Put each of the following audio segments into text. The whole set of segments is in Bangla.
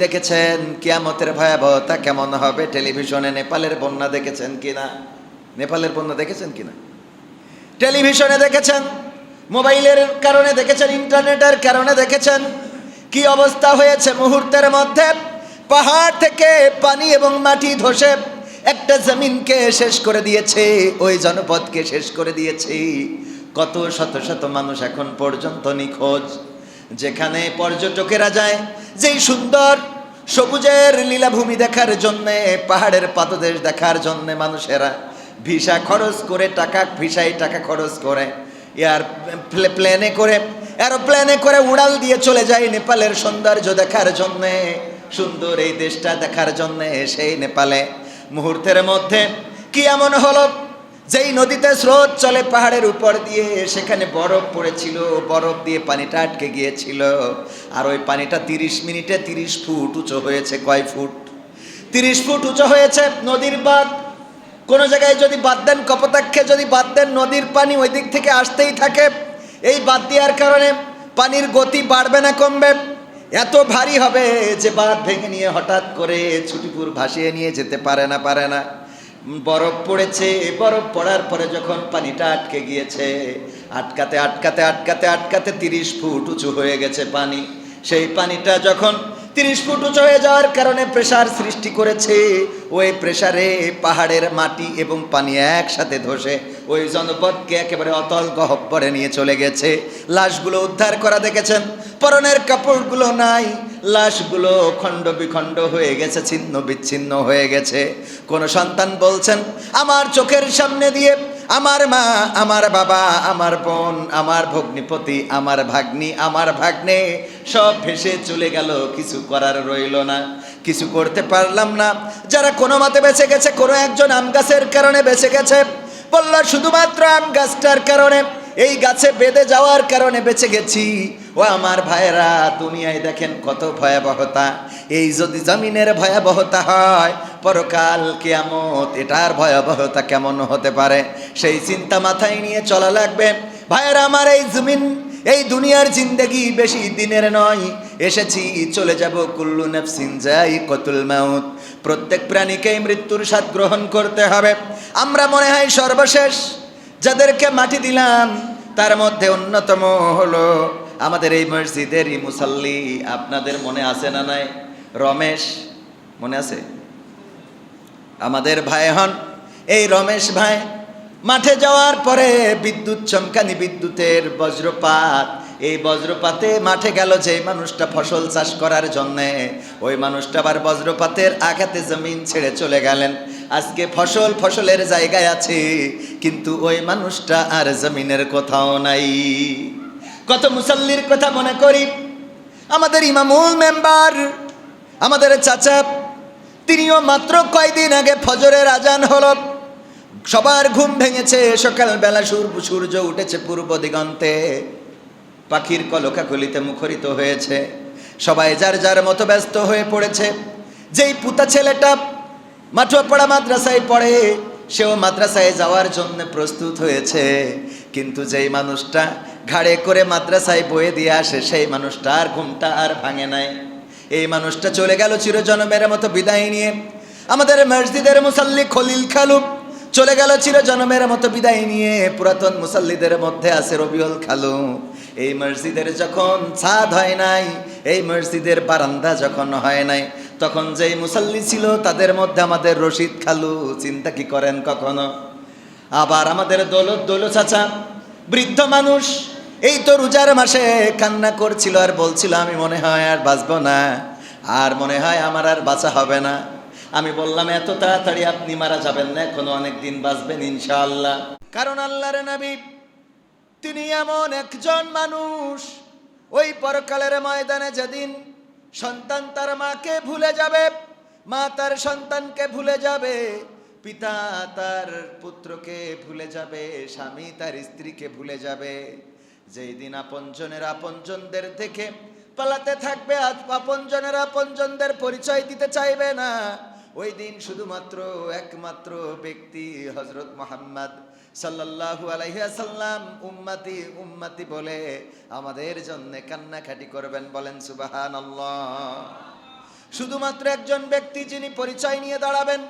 দেখেছেন কিয়ামতের ভয়াবহতা কেমন হবে টেলিভিশনে? নেপালের বন্যা দেখেছেন কিনা? নেপালের বন্যা দেখেছেন কিনা? টেলিভিশনে দেখেছেন, মোবাইলের কারণে দেখেছেন, ইন্টারনেটের কারণে দেখেছেন কি অবস্থা হয়েছে মুহূর্তের মধ্যে। পাহাড় থেকে পানি এবং মাটি ধসে একটা জমিনকে শেষ করে দিয়েছে, ওই জনপদকে শেষ করে দিয়েছে। কত শত শত মানুষ এখন পর্যন্ত নিখোঁজ। যেখানে পর্যটকেরা যায় যেই সুন্দর সবুজের লীলাভূমি দেখার জন্যে, পাহাড়ের পাদদেশ দেখার জন্যে মানুষেরা ভিসা খরচ করে ভিসায় টাকা খরচ করে, এরোপ্লেনে করে উড়াল দিয়ে চলে যায় নেপালের সৌন্দর্য দেখার জন্যে, সুন্দর এই দেশটা দেখার জন্যে। সেই নেপালে মুহূর্তের মধ্যে কি এমন হলো, যেই নদীতে স্রোত চলে পাহাড়ের উপর দিয়ে, সেখানে বরফ পড়েছিল, বরফ দিয়ে পানিটা আটকে গিয়েছিল। আর ওই পানিটা 30 মিনিটে 30 ফুট উঁচু হয়েছে। কয় ফুট? 30 ফুট উঁচু হয়েছে। নদীর বাঁধ, কোনো জায়গায় যদি বাঁধ দেন, কপোতাক্ষে যদি বাঁধ দেন, নদীর পানি ওই দিক থেকে আসতেই থাকে। এই বাঁধ দেওয়ার কারণে পানির গতি বাড়বে না কমবে, এত ভারী হবে যে বাঁধ ভেঙে নিয়ে হঠাৎ করে ছুটিপুর ভাসিয়ে নিয়ে যেতে পারে না। বরফ পড়েছে, বরফ পড়ার পরে যখন পানিটা আটকে গিয়েছে, আটকাতে আটকাতে আটকাতে আটকাতে 30 ফুট উঁচু হয়ে গেছে পানি। সেই পানিটা যখন 30 ফুট উঁচু হয়ে যাওয়ার কারণে প্রেসার সৃষ্টি করেছে, ওই প্রেসারে পাহাড়ের মাটি এবং পানি একসাথে ধসে ওই জনপদকে একেবারে অতল গহ্বরে নিয়ে চলে গেছে। লাশগুলো উদ্ধার করা দেখেছেন, পরনের কাপড়গুলো নাই, লাশগুলো খণ্ড বিখণ্ড হয়ে গেছে, ছিন্ন বিচ্ছিন্ন হয়ে গেছে। কোন সন্তান বলছেন, আমার চোখের সামনে দিয়ে আমার মা, আমার বাবা, আমার বোন, আমার ভগ্নিপতি, আমার ভাগ্নি, আমার ভাগ্নে সব ভেসে চলে গেল, কিছু করার রইল না, কিছু করতে পারলাম না। যারা কোনো মতে বেঁচে গেছে, কোনো একজন আম গাছের কারণে বেঁচে গেছে, বলল শুধুমাত্র আম গাছটার কারণে, এই গাছে বেঁধে যাওয়ার কারণে বেঁচে গেছি। ও আমার ভাইয়েরা, দুনিয়ায় দেখেন কত ভয়াবহতা। এই যদি জমিনের ভয়াবহতা হয়, পরকাল কিয়ামত এটার ভয়াবহতা কেমন হতে পারে, সেই চিন্তা মাথায় নিয়ে চলা লাগবে। ভাইয়েরা আমার, এই জমিন, এই দুনিয়ার জিন্দেগি বেশি দিনের নয়, এসেছি চলে যাব। কুল্লু নাফসিন যায়িকাতুল মাউত, প্রত্যেক প্রাণীকেই মৃত্যুর স্বাদ গ্রহণ করতে হবে। আমরা মনে হয় সর্বশেষ যাদেরকে মাটি দিলাম, তার মধ্যে অন্যতম হলো আমাদের এই মসজিদেরই মুসাল্লি। আপনাদের মনে আছে না নাই? রমেশ, মনে আছে? আমাদের ভাই হন এই রমেশ ভাই। মাঠে যাওয়ার পরে বিদ্যুৎ চমকানি, বিদ্যুতের বজ্রপাত, এই বজ্রপাতে মাঠে গেল যে মানুষটা ফসল চাষ করার জন্যে, ওই মানুষটা আবার বজ্রপাতের আঘাতে জমিন ছেড়ে চলে গেলেন। আজকে ফসলের জায়গায় আছে, কিন্তু ওই মানুষটা আর জমিনের কোথাও নাই। কত মুসাল্লির কথা মনে করি। আমাদের ইমামুল মেম্বার, আমাদের চাচা, তিনিও মাত্র কয়দিন আগে ফজরের আজান হলো, সবার ঘুম ভেঙেছে, সকালবেলা সূর্য উঠেছে পূর্ব দিগন্তে, পাখির কলকাকলিতে মুখরিত হয়েছে, সবাই যার যার মতো ব্যস্ত হয়ে পড়েছে। যেই পুতা ছেলেটা মাঠুয়াপাড়া মাদ্রাসায় পড়ে, সেও মাদ্রাসায় যাওয়ার জন্য প্রস্তুত হয়েছে, কিন্তু যেই মানুষটা ঘাড়ে করে মাদ্রাসায় বয়ে দিয়ে আসে, সেই মানুষটার ঘুমটা আর ভাঙে নাই। এই মানুষটা চলে গেল চিরজনমের মতো বিদায় নিয়ে। আমাদের মসজিদের মুসাল্লি খলিল খালু চলে গেল চিরজনমের মতো বিদায় নিয়ে। পুরাতন মুসাল্লিদের মধ্যে আছে রবিউল খালু। এই মসজিদের যখন ছাদ হয় নাই, এই মসজিদের বারান্দা যখন হয় নাই, তখন যেই মুসাল্লি ছিল তাদের মধ্যে আমাদের রশিদ খালু, চিন্তা কি করেন কখনো? আবার আমাদের দৌলত চাচা, বৃদ্ধ মানুষ, এই তো রোজার মাসে কান্না করছিল আর বলছিল, আমি মনে হয় আর বাঁচবো না, আর মনে হয় আমার আর বাঁচা হবে না। আমি বললাম, এত তাড়াতাড়ি আপনি মারা যাবেন না, এখনো অনেক দিন বাঁচবেন ইনশাআল্লাহ। কারণ আল্লাহর নবী তিনি এমন একজন মানুষ, ওই পরকালের ময়দানে যেদিন সন্তান তার মাকে ভুলে যাবে, মা তার সন্তানকে ভুলে যাবে, পিতা তার পুত্রকে ভুলে যাবে, স্বামী তার স্ত্রীকে ভুলে যাবে, যেই দিন আপনজনদের থেকে পালাতে থাকবে, আপনজনেরা আপনজনদের পরিচয় দিতে চাইবে না, ওই দিন শুধুমাত্র একমাত্র ব্যক্তি হযরত মুহাম্মদ সাল্লাল্লাহু আলাইহি ওয়াসাল্লাম উম্মতি উম্মতি বলে আমাদের জন্য কান্নাকাটি করবেন। বলেন সুবহানাল্লাহ। শুধুমাত্র একজন ব্যক্তি যিনি পরিচয় নিয়ে দাঁড়াবেন।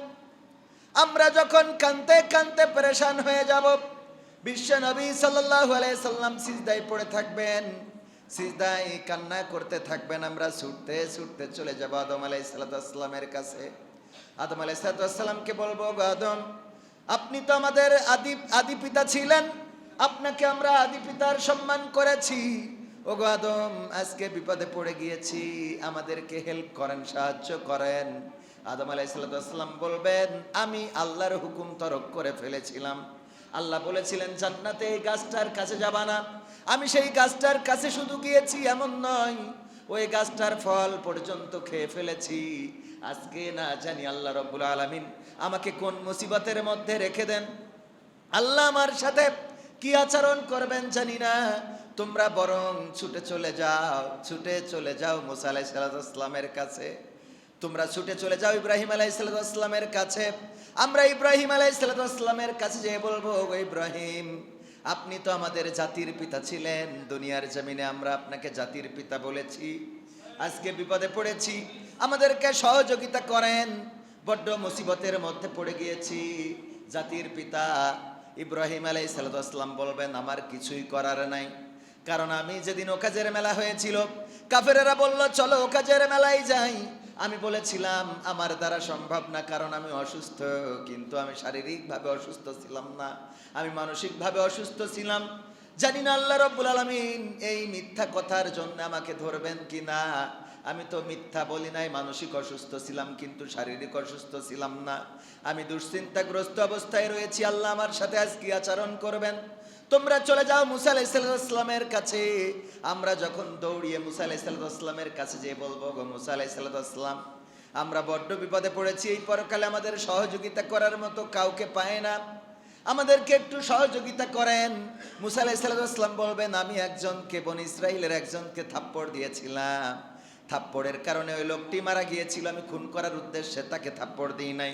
আমরা যখন কাঁদতে কাঁদতে পেরেশান হয়ে যাব, বিশ্ব নবী সাল্লাল্লাহু আলাইহি সাল্লাম সিজদায় পড়ে থাকবেন, সিজদায় কান্না করতে থাকবেন। আমরা ছুটতে ছুটতে চলে যাব আদম আলাইহিস সালামের কাছে। আদম আলাইহিস সালামকে বলবো, গো আদম, আপনি তো আমাদের আদি পিতা ছিলেন, আপনাকে আমরা আদি পিতার সম্মান করেছি। ও গো আদম, আজকে বিপদে পড়ে গিয়েছি, আমাদেরকে হেল্প করেন, সাহায্য করেন। আদম আলাইহিস সালাম বলবেন, আমি আল্লাহর হুকুম তরক করে ফেলেছিলাম। আল্লাহ বলেছিলেন জান্নাতে এই গাছটার কাছে যাবা না। আমি সেই গাছটার কাছে শুধু গিয়েছি এমন নয়, ওই গাছটার ফল পর্যন্ত খেয়ে ফেলেছি। আজকে না জানি আল্লাহ রাব্বুল আলামিন আমাকে কোন মুসিবতের মধ্যে রেখে দেন, আল্লাহ আমার সাথে কি আচরণ করবেন জানি না। তোমরা বরং ছুটে চলে যাও মুসা আলাইহিস সালামের কাছে, তোমরা ছুটে চলে যাও ইব্রাহিম আলাইহিস সালামের কাছে। আমরা ইব্রাহিম আলাইহিস সালামের কাছে যেয়ে বলবো, ও ইব্রাহিম, আপনি তো আমাদের জাতির পিতা ছিলেন, দুনিয়ার জমিনে আমরা আপনাকে জাতির পিতা বলেছি। আজকে বিপদে পড়েছি, আমাদেরকে সহযোগিতা করেন, বড্ড মুসিবতের মধ্যে পড়ে গিয়েছি। জাতির পিতা ইব্রাহিম আলাইহিস সালাম বলবেন, আমার কিছুই করার নাই, কারণ আমি যেদিন ওকাজের মেলা হয়েছিল, কাফেরেরা বলল চলো ওকাজের মেলায় যাই। আমি বলেছিলাম আমার দ্বারা সম্ভব না, কারণ আমি অসুস্থ। কিন্তু আমি শারীরিকভাবে অসুস্থ ছিলাম না, আমি মানসিকভাবে অসুস্থ ছিলাম। জানি না আল্লাহ রাব্বুল আলামিন এই মিথ্যা কথার জন্য আমাকে ধরবেন কি না। আমি তো মিথ্যা বলি নাই, মানসিক অসুস্থ ছিলাম কিন্তু শারীরিক অসুস্থ ছিলাম না। আমি দুশ্চিন্তাগ্রস্ত অবস্থায় রয়েছি, আল্লাহ আমার সাথে আজ কি আচরণ করবেন। তোমরা চলে যাও মুসা আলাইহিস সালামের কাছে। আমরা যখন দৌড়িয়ে মুসা আলাইহিস সালামের কাছে যেয়ে বলবো, গো মুসা আলাইহিস সালাম, আমরা বড্ড বিপদে পড়েছি, এই পরকালে আমাদের সহযোগিতা করার মতো কাউকে পায় না, আমাদেরকে একটু সহযোগিতা করেন। মুসা আলাইহিস সালাম বলবেন, আমি একজনকে, বনি ইসরাইলের একজনকে থাপ্পড় দিয়েছিলাম, থাপ্পড়ের কারণে ওই লোকটি মারা গিয়েছিল। আমি খুন করার উদ্দেশ্যে তাকে থাপ্পড় দিই নাই,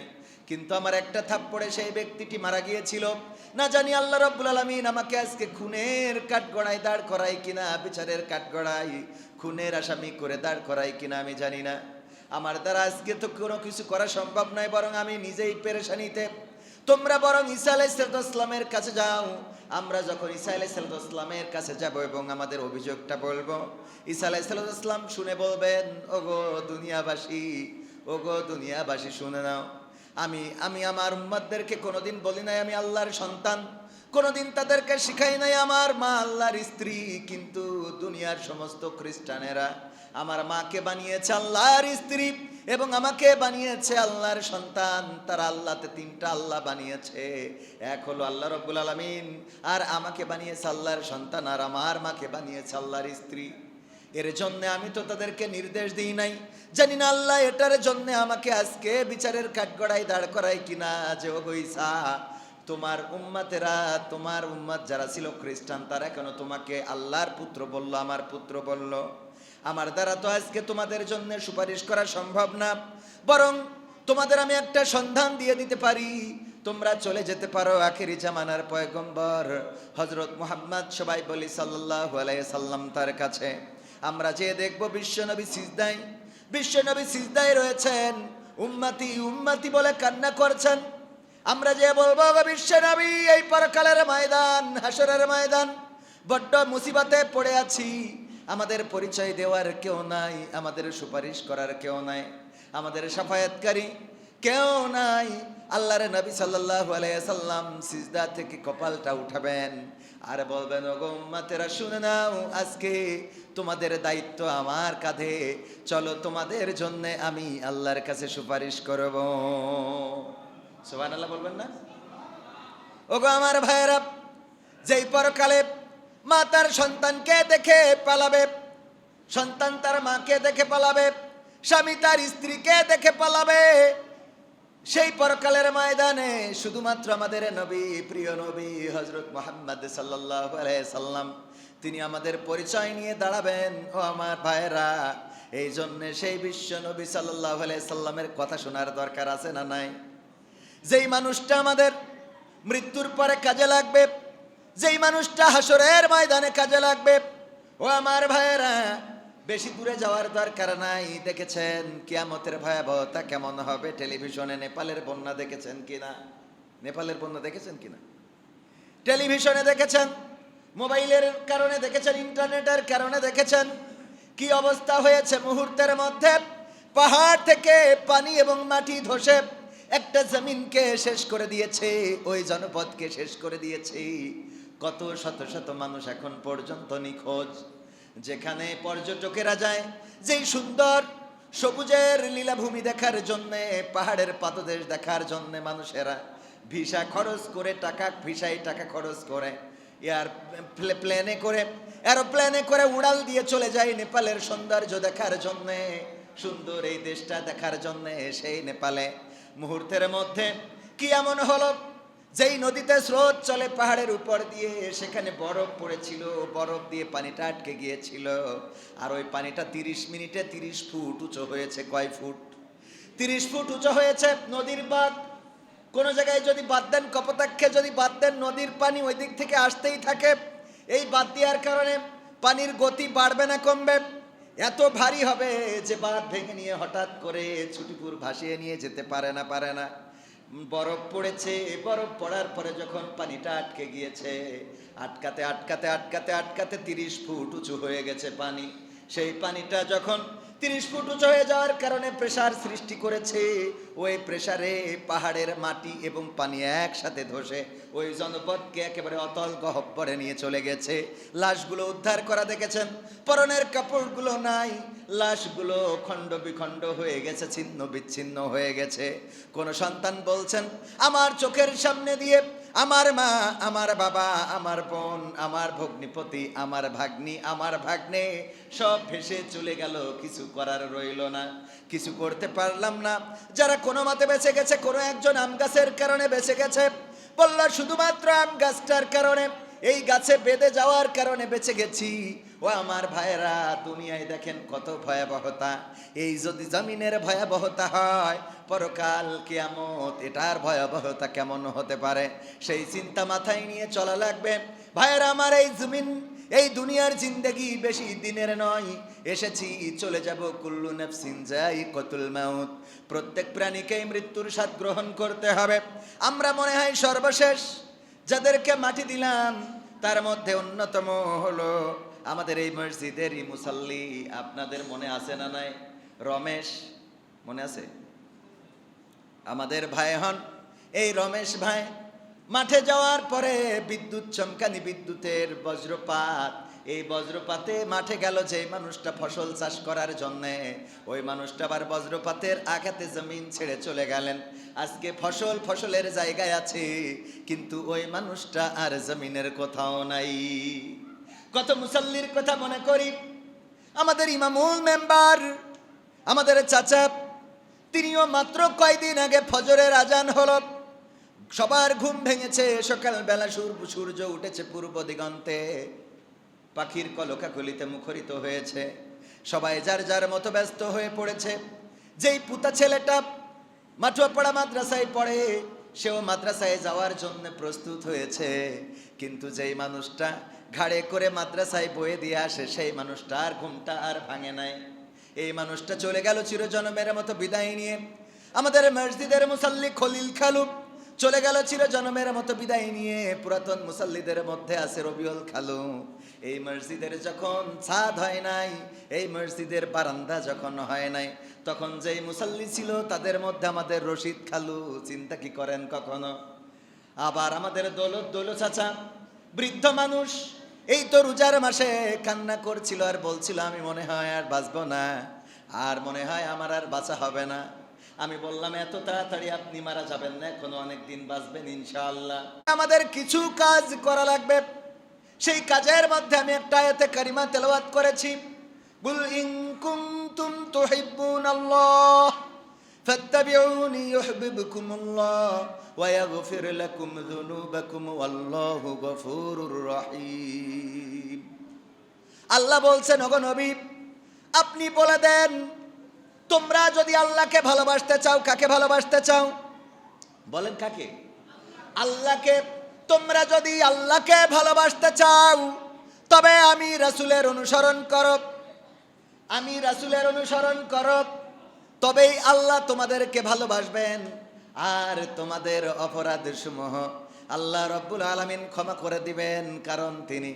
কিন্তু আমার একটা থাপ্পড়ে সেই ব্যক্তিটি মারা গিয়েছিল। না জানি আল্লাহ রাব্বুল আলামিন আমাকে আজকে খুনের কাঠগড়ায় দাঁড় করায় কিনা, বিচারের কাঠগড়ায় খুনের আসামি করে দাঁড় করায় কিনা আমি জানি না। আমার দ্বারা আজকে তো কোনো কিছু করা সম্ভব নয়, বরং আমি নিজেই পেরেশানিতে। তোমরা বরং ঈসা আলাইহিস সালামের কাছে যাও। আমরা যখন ঈসা আলাইহিস সালামের কাছে যাব এবং আমাদের অভিযোগটা বলবো, ঈসা আলাইহিস সালাম শুনে বলবেন, ওগো দুনিয়াবাসী শুনে নাও, আমি আমার উম্মতদেরকে কোনোদিন বলি নাই আমি আল্লাহর সন্তান, কোনোদিন তাদেরকে শিখাই নাই আমার মা আল্লাহর স্ত্রী। কিন্তু দুনিয়ার সমস্ত খ্রিস্টানেরা আমার মাকে বানিয়েছে আল্লাহর স্ত্রী এবং আমাকে বানিয়েছে আল্লাহর সন্তান। তারা আল্লাহতে তিনটা আল্লাহ বানিয়েছে, এক হলো আল্লাহ রাব্বুল আলামিন, আর আমাকে বানিয়েছে আল্লাহর সন্তান, আর আমার মাকে বানিয়েছে আল্লাহর স্ত্রী। এর জন্য আমি তো তাদেরকে নির্দেশ দিই নাই। জানি না আল্লাহ এটার জন্য আমাকে আজকে বিচারের কাঠগড়ায় দাঁড় করায় কিনা, যে ওগো ঈসা, তোমার উম্মত যারা ছিল খ্রিস্টান, তারা কেন তোমাকে আল্লাহর পুত্র বলল, আমার পুত্র বলল। আমার দ্বারা তো আজকে তোমাদের জন্য সুপারিশ করা সম্ভব না, বরং তোমাদের আমি একটা সন্ধান দিয়ে দিতে পারি। তোমরা চলে যেতে পারো আখেরি জামানার পয়গম্বর হযরত মুহাম্মদ, সবাই বলি সাল্লাল্লাহু আলাইহি সাল্লাম, তার কাছে। আমরা যে দেখব বিশ্বনবী সিজদায় রয়েছেন, উম্মতি উম্মতি বলে কান্না করছেন। আমরা যে বলবো, বিশ্বনবী, এই পরকালের ময়দান, হাসরের ময়দান, বড্ড মুসিবতে পড়ে আছি, আমাদের পরিচয় দেওয়ার কেউ নাই, আমাদের সুপারিশ করার কেউ নাই, আমাদের শাফায়াতকারী কেউ নাই। আল্লাহর নবী সাল্লাল্লাহু আলাইহি সাল্লাম সিজদা থেকে কপালটা উঠাবেন আর বলবেন, ওগো উম্মতেরা শুনে নাও, আজকে তোমাদের দায়িত্ব আমার কাঁধে, চলো তোমাদের জন্য আমি আল্লাহর কাছে সুপারিশ করব। সুবহানাল্লাহ বলবেন না? ওগো আমার ভাইয়েরা, যেই পরকালে মা তার সন্তানকে দেখে পালাবে, সন্তান তার মাকে দেখে পালাবে, স্বামী তার স্ত্রীকে দেখে পালাবে, সেই পরকালের ময়দানে শুধুমাত্র আমাদের নবী, প্রিয় নবী হযরত মুহাম্মদ সাল্লাল্লাহু আলাইহি সাল্লাম, তিনি আমাদের পরিচয় নিয়ে দাঁড়াবেন। ও আমার ভাইরা, এই জন্য সেই বিশ্ব নবী সাল্লাল্লাহু আলাইহি সাল্লামের কথা শোনার দরকার আছে না নাই? যেই মানুষটা আমাদের মৃত্যুর পরে কাজে লাগবে, যেই মানুষটা হাসরের ময়দানে কাজে লাগবে, ও আমার ভাইরা, বেশি দূরে যাওয়ার দরকার নাই। দেখেছেন কিয়ামতের ভয়াবহতা কেমন হবে টেলিভিশনে। নেপালের বন্যা দেখেছেন কিনা? নেপালের বন্যা দেখেছেন কিনা? টেলিভিশনে দেখেছেন, মোবাইলের কারণে দেখেছেন, ইন্টারনেটের কারণে দেখেছেন কি অবস্থা হয়েছে। মুহূর্তের মধ্যে পাহাড় থেকে পানি এবং মাটি ধসে একটা জমিনকে শেষ করে দিয়েছে, ওই জনপদকে শেষ করে দিয়েছে। কত শত শত মানুষ এখন পর্যন্ত নিখোঁজ। যেখানে পর্যটকেরা যায় যেই সুন্দর সবুজের লীলাভূমি দেখার জন্যে, পাহাড়ের পাদদেশ দেখার জন্যে মানুষেরা ভিসা খরচ করে, ভিসায় টাকা খরচ করে, এরোপ্লেনে করে উড়াল দিয়ে চলে যায় নেপালের সৌন্দর্য দেখার জন্যে, সুন্দর এই দেশটা দেখার জন্যে। সেই নেপালে মুহূর্তের মধ্যে কি এমন হলো, যেই নদীতে স্রোত চলে পাহাড়ের উপর দিয়ে, সেখানে বরফ পড়েছিল, বরফ দিয়ে পানিটা আটকে গিয়েছিল। আর ওই পানিটা 30 মিনিটে 30 ফুট উঁচু হয়েছে। কয় ফুট? 30 ফুট উঁচু হয়েছে। নদীর বাঁধ, কোনো জায়গায় যদি বাঁধ দেন, কপোতাক্ষে যদি বাঁধ দেন, নদীর পানি ওই দিক থেকে আসতেই থাকে। এই বাঁধ দেওয়ার কারণে পানির গতি বাড়বে না কমবে, এত ভারী হবে যে বাঁধ ভেঙে নিয়ে হঠাৎ করে ছুটিপুর ভাসিয়ে নিয়ে যেতে পারে না। বরফ পড়েছে, বরফ পড়ার পরে যখন পানিটা আটকে গিয়েছে, আটকাতে আটকাতে আটকাতে আটকাতে 30 ফুট উঁচু হয়ে গেছে পানি। সেই পানিটা যখন 30 ফুট উঁচু হয়ে যাওয়ার কারণে প্রেসার সৃষ্টি করেছে, ওই প্রেসারে পাহাড়ের মাটি এবং পানি একসাথে ধসে ওই জনপদকে একেবারে অতল গহ্বরে নিয়ে চলে গেছে। লাশগুলো উদ্ধার করা দেখেছেন, পরনের কাপড়গুলো নাই, লাশগুলো খণ্ড বিখণ্ড হয়ে গেছে, ছিন্ন বিচ্ছিন্ন হয়ে গেছে। কোন সন্তান বলছেন, আমার চোখের সামনে দিয়ে আমার মা, আমার বাবা, আমার বোন, আমার ভগ্নিপতি, আমার ভাগ্নি, আমার ভাগ্নে সব ভেসে চলে গেল, কিছু করার রইল না, কিছু করতে পারলাম না। যারা কোনো মতে বেঁচে গেছে, কোনো একজন আম গাছের কারণে বেঁচে গেছে, বলল শুধুমাত্র আম গাছটার কারণে, এই গাছে বেঁধে যাওয়ার কারণে বেঁচে গেছি। ও আমার ভাইয়েরা, দুনিয়ায় দেখেন কত ভয়াবহতা। এই যদি জমিনের ভয়াবহতা হয়, পরকাল কিয়ামত এটার ভয়াবহতা কেমন হতে পারে, সেই চিন্তা মাথায় নিয়ে চলা লাগবে। ভাইয়েরা আমার, এই জমিন, এই দুনিয়ার জিন্দেগি বেশি দিনের নয়, এসেছি চলে যাব। কুল্লু নাফসিন যায়িকাতুল মাউত, প্রত্যেক প্রাণীকেই মৃত্যুর স্বাদ গ্রহণ করতে হবে। আমরা মনে হয় সর্বশেষ যাদেরকে মাটি দিলাম, তার মধ্যে অন্যতম হলো আমাদের এই মসজিদেরই মুসাল্লি। আপনাদের মনে আছে না নাই? রমেশ, মনে আছে? আমাদের ভাই হন এই রমেশ ভাই। মাঠে যাওয়ার পরে বিদ্যুৎ চমকানি, বিদ্যুতের বজ্রপাত, এই বজ্রপাতে মাঠে গেল যে মানুষটা ফসল চাষ করার জন্যে, ওই মানুষটা আবার বজ্রপাতের আঘাতে জমিন ছেড়ে চলে গেলেন। আজকে ফসলের জায়গায় আছে, কিন্তু ওই মানুষটা আর জমিনের কোথাও নাই। কত মুসাল্লির কথা মনে করি। আমাদের ইমামুল মেম্বার, আমাদের চাচা, তিনিও মাত্র কয়দিন আগে ফজরের আজান হলো, সবার ঘুম ভেঙেছে, সকালবেলা সূর্য উঠেছে পূর্ব দিগন্তে, পাখির কলকাকলিতে মুখরিত হয়েছে, সবাই যার যার মতো ব্যস্ত হয়ে পড়েছে। যেই পুতা ছেলেটা মাঠুয়াপাড়া মাদ্রাসায় পড়ে, সেও মাদ্রাসায় যাওয়ার জন্য প্রস্তুত হয়েছে, কিন্তু যেই মানুষটা ঘাড়ে করে মাদ্রাসায় বয়ে দিয়ে আসে, সেই মানুষটার ঘুমটা আর ভাঙে নাই। এই মানুষটা চলে গেল চিরজনমের মতো বিদায় নিয়ে। আমাদের মসজিদের মুসাল্লি খলিল খালু চলে গেল চিরজনমের মতো বিদায় নিয়ে। পুরাতন মুসাল্লিদের মধ্যে আছে রবিউল খালু। এই মসজিদের যখন ছাদ হয় নাই, এই মসজিদের বারান্দা যখন হয় নাই, তখন যেই মুসাল্লি ছিল তাদের মধ্যে আমাদের রশিদ খালু, চিন্তা কি করেন কখনো? আবার আমাদের দৌলত চাচা, বৃদ্ধ মানুষ, এই তো রোজার মাসে কান্না করছিল আর বলছিল, আমি মনে হয় আর বাঁচবো না, আর মনে হয় আমার আর বাঁচা হবে না। আমি বললাম, এত তাড়াতাড়ি আপনি মারা যাবেন না, এখনো অনেক দিন বাঁচবেন ইনশাআল্লাহ। আমাদের কিছু কাজ করা লাগবে। সেই কাজের মধ্যে আমি একটা আয়াতে কারিমা তেলাওয়াত করেছি, কুল ইন কুনতুম তুহিব্বুনাল্লাহ ফাত্তাবিউনি ইউহিব্বুকুমুল্লাহ ওয়া ইয়াগফির লাকুম যুনুবাকুম ওয়াল্লাহু গফুরুর রহিম। আল্লাহ বলছেন, ওগো নবী, আপনি বলে দেন, তোমরা যদি আল্লাহকে ভালোবাসতে চাও, কাকে ভালোবাসতে চাও? বলেন কাকে? আল্লাহকে। তোমরা যদি আল্লাহকে ভালোবাসতে চাও, তবে আমি রাসূলের অনুসরণ করো। আমি রাসূলের অনুসরণ করো, তবেই আল্লাহ তোমাদেরকে ভালোবাসবেন, আর তোমাদের অপরাধ সমূহ আল্লাহ রব্বুল আলামিন ক্ষমা করে দিবেন, কারণ তিনি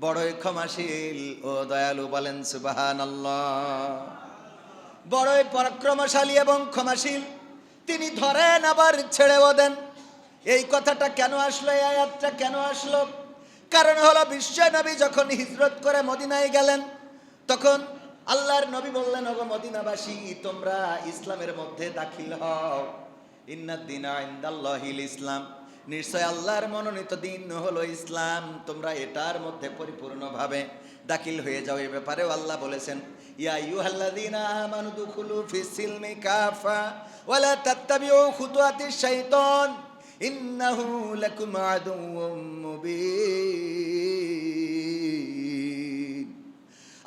বড়ই ক্ষমাশীল ও দয়ালু। বলেন সুবহানাল্লাহ। বড়ই পরাক্রমশালী এবং ক্ষমাশীল তিনি, ধরেন আবার ছেড়েও দেন। এই কথাটা কেন আসলো, এই আয়াতটা কেন আসলো? কারণ হলো বিশ্ব নবী যখন হিজরত করে মদিনায় গেলেন, তখন আল্লাহর নবী বললেন, ওগো মদিনাবাসী, তোমরা ইসলামের মধ্যে দাখিল হও। ইন্নাদ-দীনা ইনদাল্লাহিল ইসলাম, নিশ্চয় আল্লাহর মনোনীত দিন হলো ইসলাম, তোমরা এটার মধ্যে পরিপূর্ণভাবে দাখিল হয়ে যাও। এই ব্যাপারেও আল্লাহ বলেছেন, ইয়া আইয়ুহাল্লাযীনা আমানু দুখুলু ফিস সিলমি কাফা ওয়া লা তাত্তাবিউ খুতুওয়াতিশ শাইতান ইন্নাহু লাকুম আদুউম মুবিন।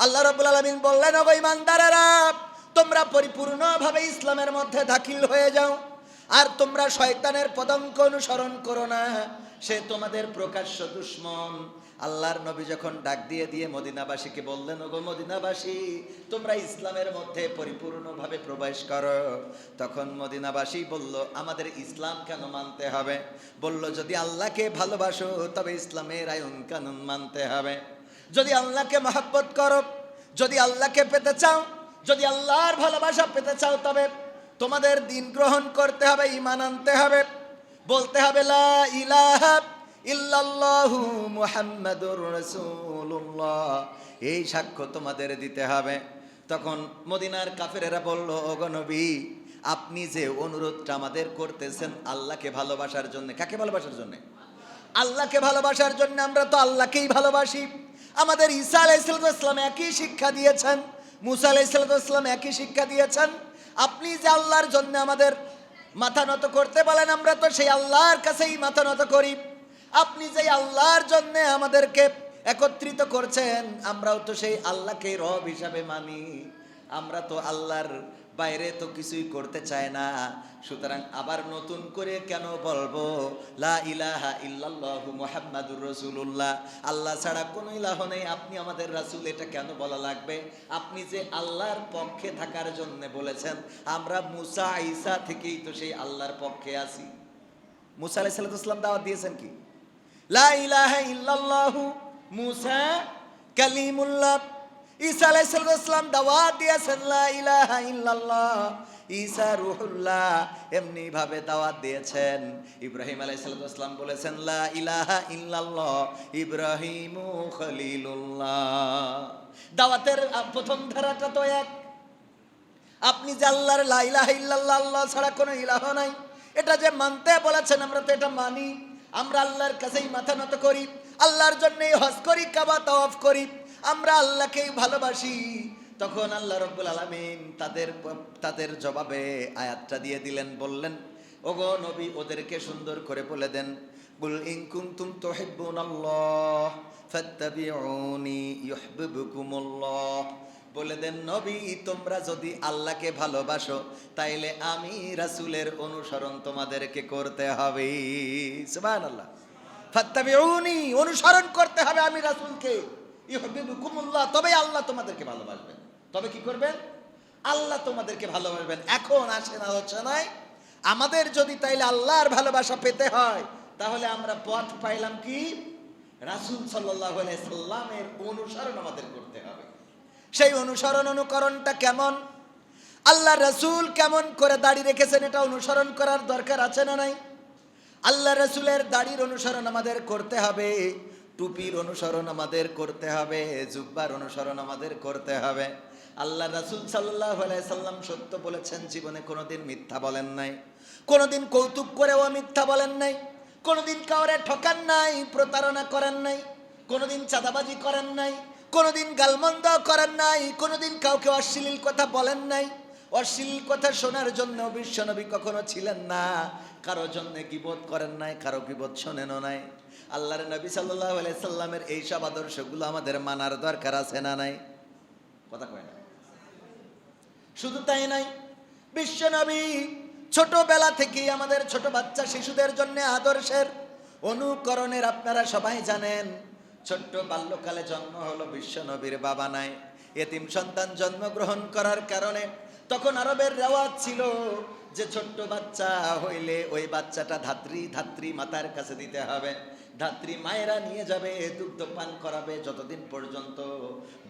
আল্লাহ রাব্বুল আলামিন বললেন, ওগো ঈমানদারেরা, তোমরা পরিপূর্ণভাবে ইসলামের মধ্যে দাখিল হয়ে যাও, আর তোমরা শয়তানের পদাঙ্ক অনুসরণ করো না, সে তোমাদের প্রকাশ্য দুশমন। আল্লাহর নবী যখন ডাক দিয়ে দিয়ে মদিনাবাসীকে বললেন, ওগো মদিনাবাসী, তোমরা ইসলামের মধ্যে পরিপূর্ণভাবে প্রবেশ করো, তখন মদিনাবাসী বলল, আমাদের ইসলাম কেন মানতে হবে? বলল, যদি আল্লাহকে ভালোবাসো তবে ইসলামের আইন কানুন মানতে হবে। যদি আল্লাহকে মহব্বত করো, যদি আল্লাহকে পেতে চাও, যদি আল্লাহর ভালোবাসা পেতে চাও, তবে তোমাদের দিন গ্রহণ করতে হবে, ঈমান আনতে হবে, বলতে হবে লা ইলাহা ইল্লাল্লাহু মুহাম্মাদুর রাসূলুল্লাহ, এই সাক্ষ্য তোমাদের দিতে হবে। তখন মদিনার কাফেরেরা বলল, ওগো নবী, আপনি যে অনুরোধটা আমাদের করতেছেন আল্লাহকে ভালোবাসার জন্য, কাকে ভালোবাসার জন্য? আল্লাহকে ভালোবাসার জন্য। আমরা তো আল্লাহকেই ভালোবাসি। আমাদের ঈসা আলাইহিস সালাম একই শিক্ষা দিয়েছেন, মুসা আলাইহিস সালাম একই শিক্ষা দিয়েছেন। আপনি যে আল্লাহর জন্য আমাদের মাথা নত করতে বলেন, আমরা তো সেই আল্লাহর কাছেই মাথা নত করি। আপনি যে আল্লাহর জন্য আমাদেরকে একত্রিত করছেন, আমরাও তো সেই আল্লাহকে রব হিসাবে মানি। আমরা তো আল্লাহর বাইরে তো কিছুই করতে চাই না। সুতরাং আবার নতুন করে কেন বলবো লা ইলাহা ইল্লাল্লাহু মুহাম্মাদুর রাসূলুল্লাহ, আল্লাহ ছাড়া কোনো ইলাহ নেই, আপনি আমাদের রাসূল, এটা কেন বলা লাগবে? আপনি যে আল্লাহর পক্ষে থাকার জন্য বলেছেন, আমরা মুসা ঈসা থেকেই তো সেই আল্লাহর পক্ষে আছি। মুসা আলাইহিস সালাম দাওয়াত দিয়েছেন কি? লা ইলাহা ইল্লাল্লাহু মুসা কালিমুল্লাহ। ঈসা আলাইহিস সালাম দাওয়াত দিয়েছেন লা ইলাহা ইল্লাল্লাহ, ঈসা রূহুল্লাহ এমনি ভাবে দাওয়াত দিয়েছেন। ইব্রাহিম আলাইহিস সালাম বলেছেন লা ইলাহা ইল্লাল্লাহ ইব্রাহিমু খলিলুল্লাহ। দাওয়াতের প্রথম ধারাটা তো এক। আপনি যে আল্লাহর লা ইলাহা ইল্লাল্লাহ, আল্লাহ ছাড়া কোনো ইলাহ নাই, এটা যে মানতে বলেছেন, আমরা তো এটা মানি। আমরা আল্লাহর কাছেই মাথা নত করি, আল্লাহর জন্যই হজ করি, কাবা তাওয়াফ করি, আমরা আল্লাহকেই ভালোবাসি। তখন আল্লাহ রাব্বুল আলামিন তাদের জবাবে আয়াতটা দিয়ে দিলেন, বললেন, ওগো নবী, ওদেরকে সুন্দর করে বলে দেন, কুল ইন কুনতুম তুহিব্বুনাল্লাহ ফাত্তাবিউনি ইউহিব্বুকুমুল্লাহ। বলে দেন, নবী, তোমরা যদি আল্লাহকে ভালোবাসো তাইলে আমি রাসূলের অনুসরণ তোমাদেরকে করতে হবে। সুবহানাল্লাহ। ফাত্তাবিউনি, অনুসরণ করতে হবে আমি রাসূলকে, ইউহিব্বুকুমুল্লাহ, তবে আল্লাহ তোমাদেরকে ভালোবাসবেন। তবে কি করবেন? আল্লাহ তোমাদেরকে ভালোবাসবেন। এখন আসেন আলোচনায়, আমাদের যদি তাইলে আল্লাহর ভালোবাসা পেতে হয়, তাহলে আমরা পথ পাইলাম কি? রাসূল সাল্লাল্লাহু আলাইহি সাল্লামের অনুসরণ আমাদের করতে হবে। সেই অনুসরণ অনুকরণটা কেমন? আল্লাহ রাসূল কেমন করে দাড়ি রেখেছেন, এটা অনুসরণ করার দরকার আছে না নাই? আল্লাহ রাসূলের দাড়ির অনুসরণ আমাদের করতে হবে, টুপির অনুসরণ আমাদের করতে হবে, জুব্বার অনুসরণ আমাদের করতে হবে। আল্লাহ রাসূল সাল্লাল্লাহু আলাইহি সাল্লাম সত্য বলেছেন, জীবনে কোনোদিন মিথ্যা বলেন নাই, কোনোদিন কৌতুক করেও মিথ্যা বলেন নাই, কোনোদিন কাউরে ঠকান নাই, প্রতারণা করেন নাই, কোনোদিন চাঁদাবাজি করেন নাই, কোনোদিন গালমন্দ করেন নাই, কোনোদিন কাউকে অশ্লীল কথা বলেন নাই। অশ্লীল কথা শোনার জন্য বিশ্বনবী কখনো ছিলেন না, কারো জন্য গীবত করেন নাই, কারো গীবত শোনেনও নাই। আল্লাহর নবী সাল্লাল্লাহু আলাইহি সাল্লামের এই সব আদর্শগুলো আমাদের মানার দরকার আছে না নাই? কথা কয় না। শুধু তাই নাই, বিশ্বনবী ছোটবেলা থেকেই আমাদের ছোট বাচ্চা শিশুদের জন্য আদর্শের অনুকরণের, আপনারা সবাই জানেন, ছোট্ট বাল্যকালে জন্ম হলো বিশ্বনবীর বাবা নাই, এতিম সন্তান জন্মগ্রহণ করার কারণে তখন আরবের রেওয়াজ ছিল যে ছোট্ট বাচ্চা হইলে ওই বাচ্চাটা ধাত্রী মাতার কাছে দিতে হবে। ধাত্রী মায়েরা নিয়ে যাবে, দুগ্ধ পান করাবে, যতদিন পর্যন্ত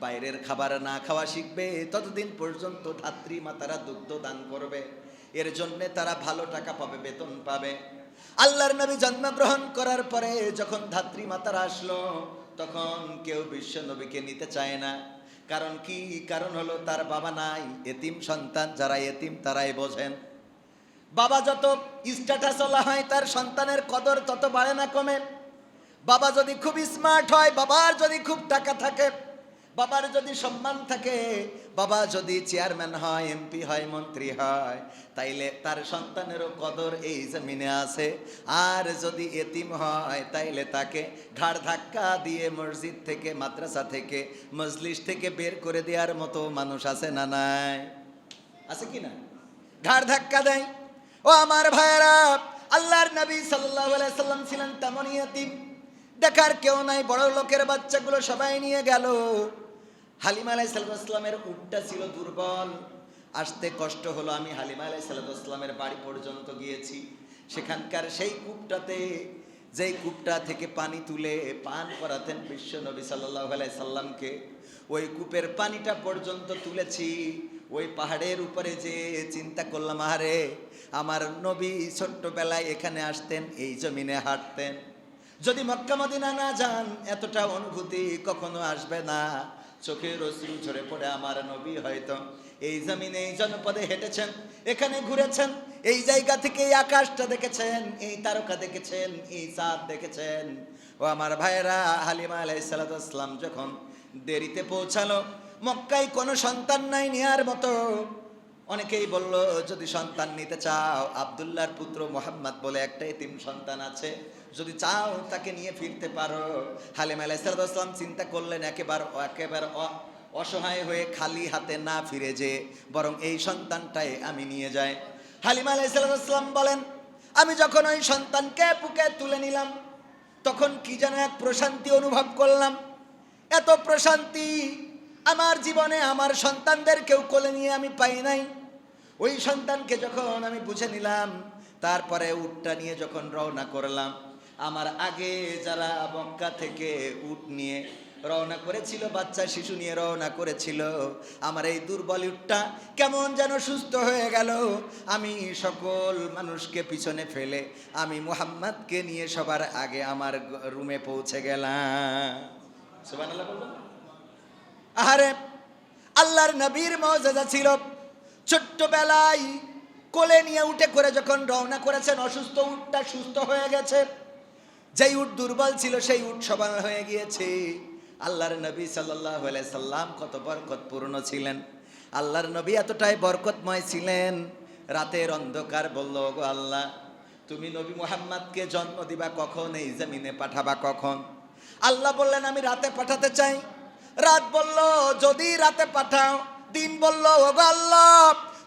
বাইরের খাবার না খাওয়া শিখবে ততদিন পর্যন্ত ধাত্রী মাতারা দুগ্ধ দান করবে। এর জন্যে তারা ভালো টাকা পাবে, বেতন পাবে। আল্লাহর নবী জন্মগ্রহণ করার পরে যখন ধাত্রী মাতারা আসলো তখন কেউ বিশ্ব নবীকে নিতে চায় না। কারণ কি? কারণ হলো তার বাবা নাই। এতিম সন্তান যারা এতিম তারাই বোঝেন। বাবা যত স্ট্যাটাস ওলা হয় তার সন্তানের কদর তত বাড়ে না কমে। বাবা যদি খুব স্মার্ট হয়, বাবার যদি খুব টাকা থাকে, বাবার যদি সম্মান থাকে, বাবা যদি চেয়ারম্যান হয়, এমপি হয়, মন্ত্রী হয়, তাইলে তার সন্তানেরও কদর এই জমিনে আছে। আর যদি এতিম হয় তাইলে তাকে ঘাড় ধাক্কা দিয়ে মসজিদ থেকে, মাদ্রাসা থেকে, মজলিস থেকে বের করে দেওয়ার মতো মানুষ আছে না নাই? আছে কি না? ঘাড় ধাক্কা দেয়। ও আমার ভাইয়েরা, আল্লাহর নবী সাল্লাল্লাহু আলাইহি সাল্লাম ছিলেন তেমনই এতিম। দেখার কেউ নাই, বড় লোকের বাচ্চাগুলো সবাই নিয়ে গেল। হালিমা আলাইহিস সালামের উটটা ছিল দুর্বল, আসতে কষ্ট হলো। আমি হালিমা আলাইহিস সালামের বাড়ি পর্যন্ত গিয়েছি। সেখানকার সেই কূপটাতে, যেই কূপটা থেকে পানি তুলে পান করাতেন বিশ্ব নবী সাল্লাল্লাহু আলাইহি সাল্লামকে, ওই কূপের পানিটা পর্যন্ত তুলেছি। ওই পাহাড়ের উপরে যে চিন্তা করলাম, আরে আমার নবী ছোট্টবেলায় এখানে আসতেন, এই জমিনে হাঁটতেন। যদি মক্কা মদিনা না যান এতটা অনুভূতি কখনো আসবে না। চোখের অশ্রু ঝরে পড়ে আমার নবী হয়তো এই জমিনে, এই জনপদে হেঁটেছেন, এখানে ঘুরেছেন, এই জায়গা থেকে এই আকাশটা দেখেছেন, এই তারকা দেখেছেন, এই চাঁদ দেখেছেন। ও আমার ভাইয়েরা, হালিমা আলাইহিস সালাম যখন দেরিতে পৌঁছালো, মক্কায় কোনো সন্তান নাই নেয়ার মতো। অনেকেই বলল, যদি সন্তান নিতে চাও, আব্দুল্লাহর পুত্র মোহাম্মদ বলে একটা এতিম সন্তান আছে, যদি চাও তাকে নিয়ে ফিরতে পারো। হালিমা আলাইহিস সালাম চিন্তা করলেন, একেবারে অসহায় হয়ে খালি হাতে না ফিরে যে বরং এই সন্তানটাই আমি নিয়ে যাই। হালিমা আলাইহিস সালাম বলেন, আমি যখন ওই সন্তানকে বুকে তুলে নিলাম তখন কি যেন এক প্রশান্তি অনুভব করলাম। এত প্রশান্তি আমার জীবনে আমার সন্তানদের কেউ কোলে নিয়ে আমি পাই নাই। ওই সন্তানকে যখন আমি বুঝে নিলাম, তারপরে উটটা নিয়ে যখন রওনা করলাম, আমার আগে যারা মক্কা থেকে উট নিয়ে রওনা করেছিল, বাচ্চা শিশু নিয়ে রওনা করেছিল, আমার এই দুর্বল উটটা কেমন যেন সুস্থ হয়ে গেল। আমি সকল মানুষকে পিছনে ফেলে আমি মুহাম্মদকে নিয়ে সবার আগে আমার রুমে পৌঁছে গেলাম। সুবহানাল্লাহ বলবেন? আহারে, আল্লাহর নবীর মুজিজা ছিল। ছোট্টবেলায় কোলে নিয়ে উঠে করে যখন রওনা করেছেন, অসুস্থ উটটা সুস্থ হয়ে গেছে। যেই উট দুর্বল ছিল সেই উট সবল হয়ে গিয়েছে। আল্লাহর নবী সাল্লাল্লাহু আলাইহি সাল্লাম কত বরকতপূর্ণ ছিলেন। আল্লাহর নবী এতটাই বরকতময় ছিলেন, রাতের অন্ধকার বলল, গো আল্লাহ, তুমি নবী মুহাম্মদকে জন্ম দিবা কখন, এই জমিনে পাঠাবা কখন? আল্লাহ বললেন, আমি রাতে পাঠাতে চাই। রাত বলল, যদি রাতে পাঠাও। দিন বলল, ওগো আল্লাহ,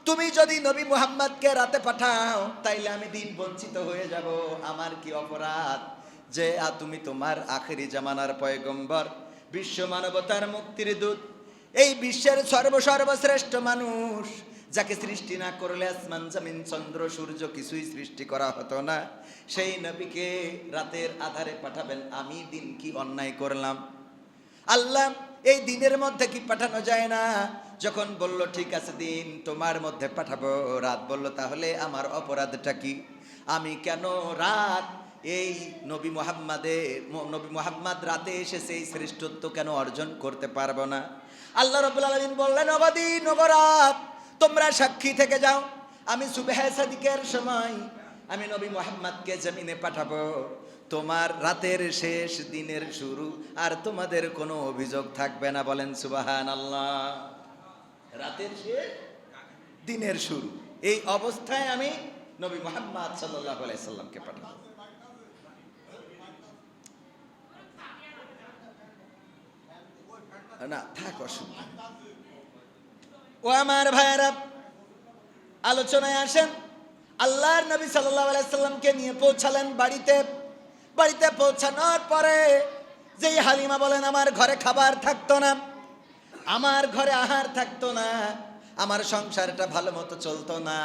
তুমি যদি নবী মুহাম্মদকে রাতে পাঠাও তাইলে আমি দিন বঞ্চিত হয়ে যাব। আমার কি অপরাধ যে তুমি তোমার আখেরি জামানার পয়গম্বর, বিশ্ব মানবতার মুক্তির দূত, এই বিশ্বের সর্বশ্রেষ্ঠ মানুষ, যাকে সৃষ্টি না করলে আসমান জমিন চন্দ্র সূর্য কিছুই সৃষ্টি করা হতো না, সেই নবীকে রাতের আধারে পাঠাবেন? আমি দিন কি অন্যায় করলাম? আল্লাহ এই দিনের মধ্যে কি পাঠানো যায় না? যখন বলল ঠিক আছে দিন তোমার মধ্যে পাঠাবো, রাত বলল তাহলে আমার অপরাধটা কি? আমি কেন রাত এই নবী মুহাম্মদ রাতে এসেছে, এই শ্রেষ্ঠত্ব কেন অর্জন করতে পারবো না? আল্লাহ রাব্বুল আলামিন বললেন, অবাদিন রাত তোমরা সাক্ষী থেকে যাও, আমি সুবহে সাদিকের সময় আমি নবী মুহাম্মদকে জমিনে পাঠাবো। তোমার রাতের শেষ দিনের শুরু, আর তোমাদের কোনো অভিযোগ থাকবে না। বলেন সুবহানাল্লাহ। রাতের শেষ দিনের শুরু, এই অবস্থায় আমি নবী মুহাম্মদ সাল্লাল্লাহু আলাইহি সাল্লামকে পাঠাবো। না থাক, অসুবিধা। ও আমার ভাইয়েরা, আলোচনায় আসেন। আল্লাহর নবী সাল্লাল্লাহু আলাইহি সাল্লামকে নিয়ে পৌঁছালেন বাড়িতে। বাড়িতে পৌঁছানোর পরে যেই হালিমা বলেন আমার ঘরে খাবার থাকতো না, আমার ঘরে আহার থাকতো না, আমার সংসারটা ভালো মতো চলতো না।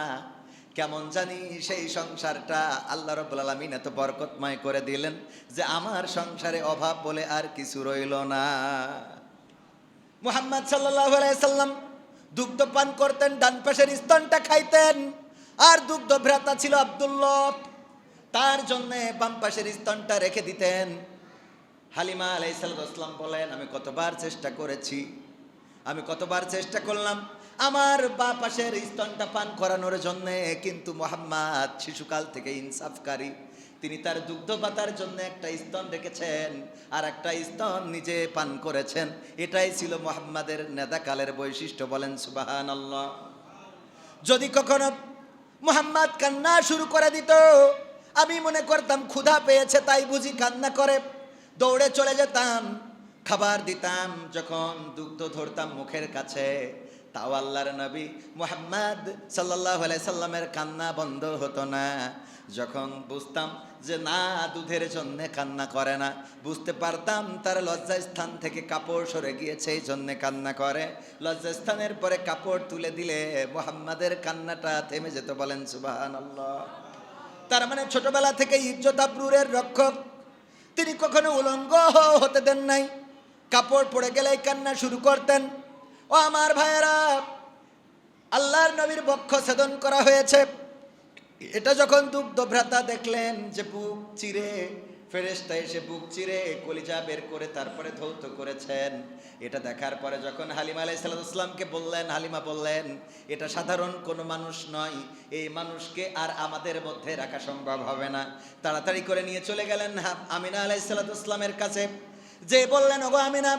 কেমন জানি সেই সংসারটা আল্লাহ রাব্বুল আলামিন এত বরকতময় করে দিলেন যে আমার সংসারে অভাব বলে আর কিছু রইল না। মুহাম্মদ সাল্লাল্লাহু আলাইহি সাল্লাম দুগ্ধ পান করতেন, ডান পাশের স্তনটা খাইতেন। আর দুগ্ধ ভ্রাতা ছিল আব্দুল্লাহ, তার জন্য বাম পাশের স্তনটা রেখে দিতেন। হালিমা আলাইহিস সালাম বলেন, আমি কতবার চেষ্টা করেছি, আমি কতবার চেষ্টা করলাম আমার বা পাশের স্তনটা পান করানোর জন্যে, কিন্তু মুহাম্মদ শিশুকাল থেকে ইনসাফকারী, তিনি তার দুগ্ধ পাতার জন্য একটা স্তন রেখেছেন আর একটা স্তন নিজে পান করেছেন। এটাই ছিল মুহাম্মাদের নেদাকালের বৈশিষ্ট্য। বলেন সুবহানাল্লাহ। যদি কখনো মুহাম্মদ কান্না শুরু করে দিত, আমি মনে করতাম ক্ষুধা পেয়েছে তাই বুঝি কান্না করে, দৌড়ে চলে যেতাম, খাবার দিতাম। যখন দুগ্ধ ধরতাম মুখের কাছে, তাও আল্লাহর নবী মুহাম্মদ সাল্লাল্লাহু আলাইহি সাল্লামের কান্না বন্ধ হতো না। যখন বুঝতাম যে না, দুধের জন্যে কান্না করে না, বুঝতে পারতাম তার লজ্জাস্থান থেকে কাপড় সরে গিয়েছে, এই জন্যে কান্না করে। লজ্জাস্থানের পরে কাপড় তুলে দিলে মুহাম্মাদের কান্নাটা থেমে যেত। বলেন সুবহানাল্লাহ। তার মানে ছোটবেলা থেকে ইজ্জত আবরুরের রক্ষক, তিনি কখনো উলঙ্গ হতে দেন নাই। কাপড় পড়ে গেলেই কান্না শুরু করতেন। ও আমার ভাইয়েরা, আল্লাহর নবীর বক্ষ ছেদন করা হয়েছে, এটা যখন দুগ্ধ ভ্রাতা দেখলেন যে বুক চিরে, ফেরেশতা এসে বুক চিরে কলিজা বের করে তারপরে ধৌত করেছেন, এটা দেখার পরে যখন হালিমা আলাইহিস সালামকে বললেন, হালিমা বললেন, এটা সাধারণ কোনো মানুষ নয়, এই মানুষকে আর আমাদের মধ্যে রাখা সম্ভব হবে না। তাড়াতাড়ি করে নিয়ে চলে গেলেন আমিনা আলাইহিস সালামের কাছে, যে বললেন, ওগো আমিনা,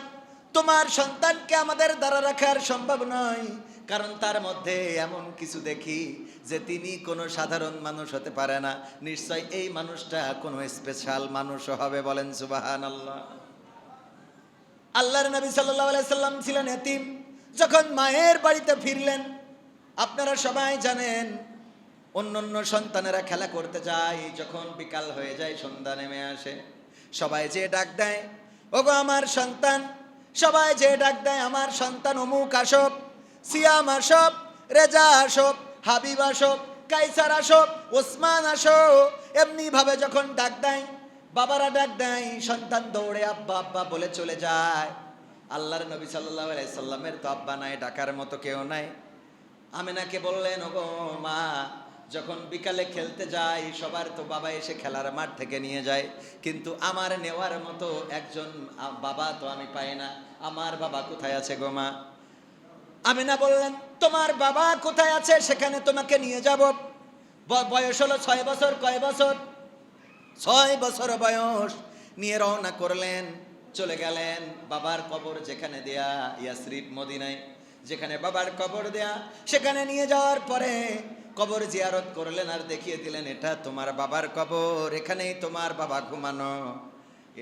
তোমার সন্তানকে আমাদের দ্বারা রাখার সম্ভব নয়, কারণ তার মধ্যে এমন কিছু দেখি যে তিনি কোনো সাধারণ মানুষ হতে পারে না, নিশ্চয় এই মানুষটা কোনো স্পেশাল মানুষ হবে। বলেন সুবহানাল্লাহ। আল্লাহর নবী সাল্লাল্লাহু আলাইহি সাল্লাম ছিলেন এতিম। যখন মায়ের বাড়িতে ফিরলেন, আপনারা সবাই জানেন অন্য সন্তানেরা খেলা করতে যায়, যখন বিকাল হয়ে যায়, সন্ধ্যা নেমে আসে, সবাই যে ডাক দেয়, ওগো আমার সন্তান, সবাই যে ডাক দেয়, আমার সন্তান অমুক আসব, সিয়াম আসব, রেজা আসব, হাবিব আসব, কাইসার আসব, ওসমান আসব। এমনি ভাবে যখন ডাক দেয়, বাবারা ডাক দেয়, সন্তান দৌড়ে আব্বা আব্বা বলে চলে যায়। আল্লাহর নবী সাল্লাল্লাহু আলাইহি সাল্লামের তো আব্বা নাই, ডাকার মতো কেউ নাই। আমিনাকে বললেন, ওগো মা, যখন বিকালে খেলতে যাই, সবার তো বাবা এসে খেলার মাঠ থেকে নিয়ে যায়, কিন্তু আমার নেওয়ার মতো একজন বাবা তো আমি পাই না, আমার বাবা কোথায় আছে গো মা? আমিনা বললেন, তোমার বাবা কোথায় আছে সেখানে তোমাকে নিয়ে যাব। বয়স হলো 6 বছর। কয় বছর? 6 বছর বয়স। নিয়ে রওনা করলেন, চলে গেলেন বাবার কবর যেখানে দেয়া, ইয়াসরিব মদিনায় যেখানে বাবার কবর দেয়া, সেখানে নিয়ে যাওয়ার পরে কবর জিয়ারত করলেন আর দেখিয়ে দিলেন, এটা তোমার বাবার কবর, এখানেই তোমার বাবা ঘুমানো।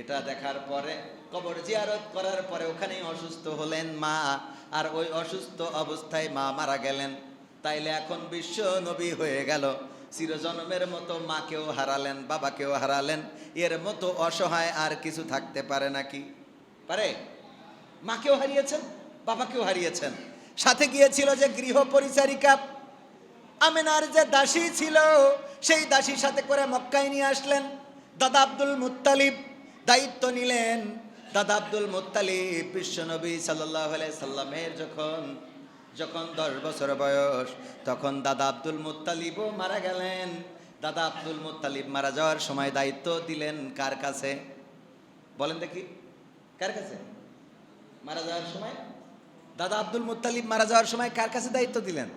এটা দেখার পরে, কবর জিয়ারত করার পরে ওখানেই অসুস্থ হলেন মা, আর ওই অসুস্থ অবস্থায় মা মারা গেলেন। তাইলে এখন বিশ্ব নবী হয়ে গেল, চিরজন্মের মতো মাকেও হারালেন, বাবাকেও হারালেন, এর মতো অসহায় আর কিছু থাকতে পারে নাকি? পারে? মাকেও হারিয়েছেন, বাবাকেও হারিয়েছেন, সাথে গিয়েছিল যে গৃহ পরিচারিকা আমিনার যে দাসী ছিল, সেই দাসীর সাথে করে মক্কায় নিয়ে আসলেন। দাদা আব্দুল মুত্তালিব দায়িত্ব নিলেন। দাদা আব্দুল মুত্তালিব বিশ্বনবী সাল্লাল্লাহু আলাইহি সাল্লামের যখন 10 বছর বয়স, তখন দাদা আব্দুল মুত্তালিবও মারা গেলেন। দাদা আব্দুল মুত্তালিব মারা যাওয়ার সময় দায়িত্ব দিলেন কার কাছে? বলেন দেখি, কার কাছে মারা যাওয়ার সময়? দাদা আব্দুল মুত্তালিব মারা যাওয়ার সময় কার কাছে দায়িত্ব দিলেন?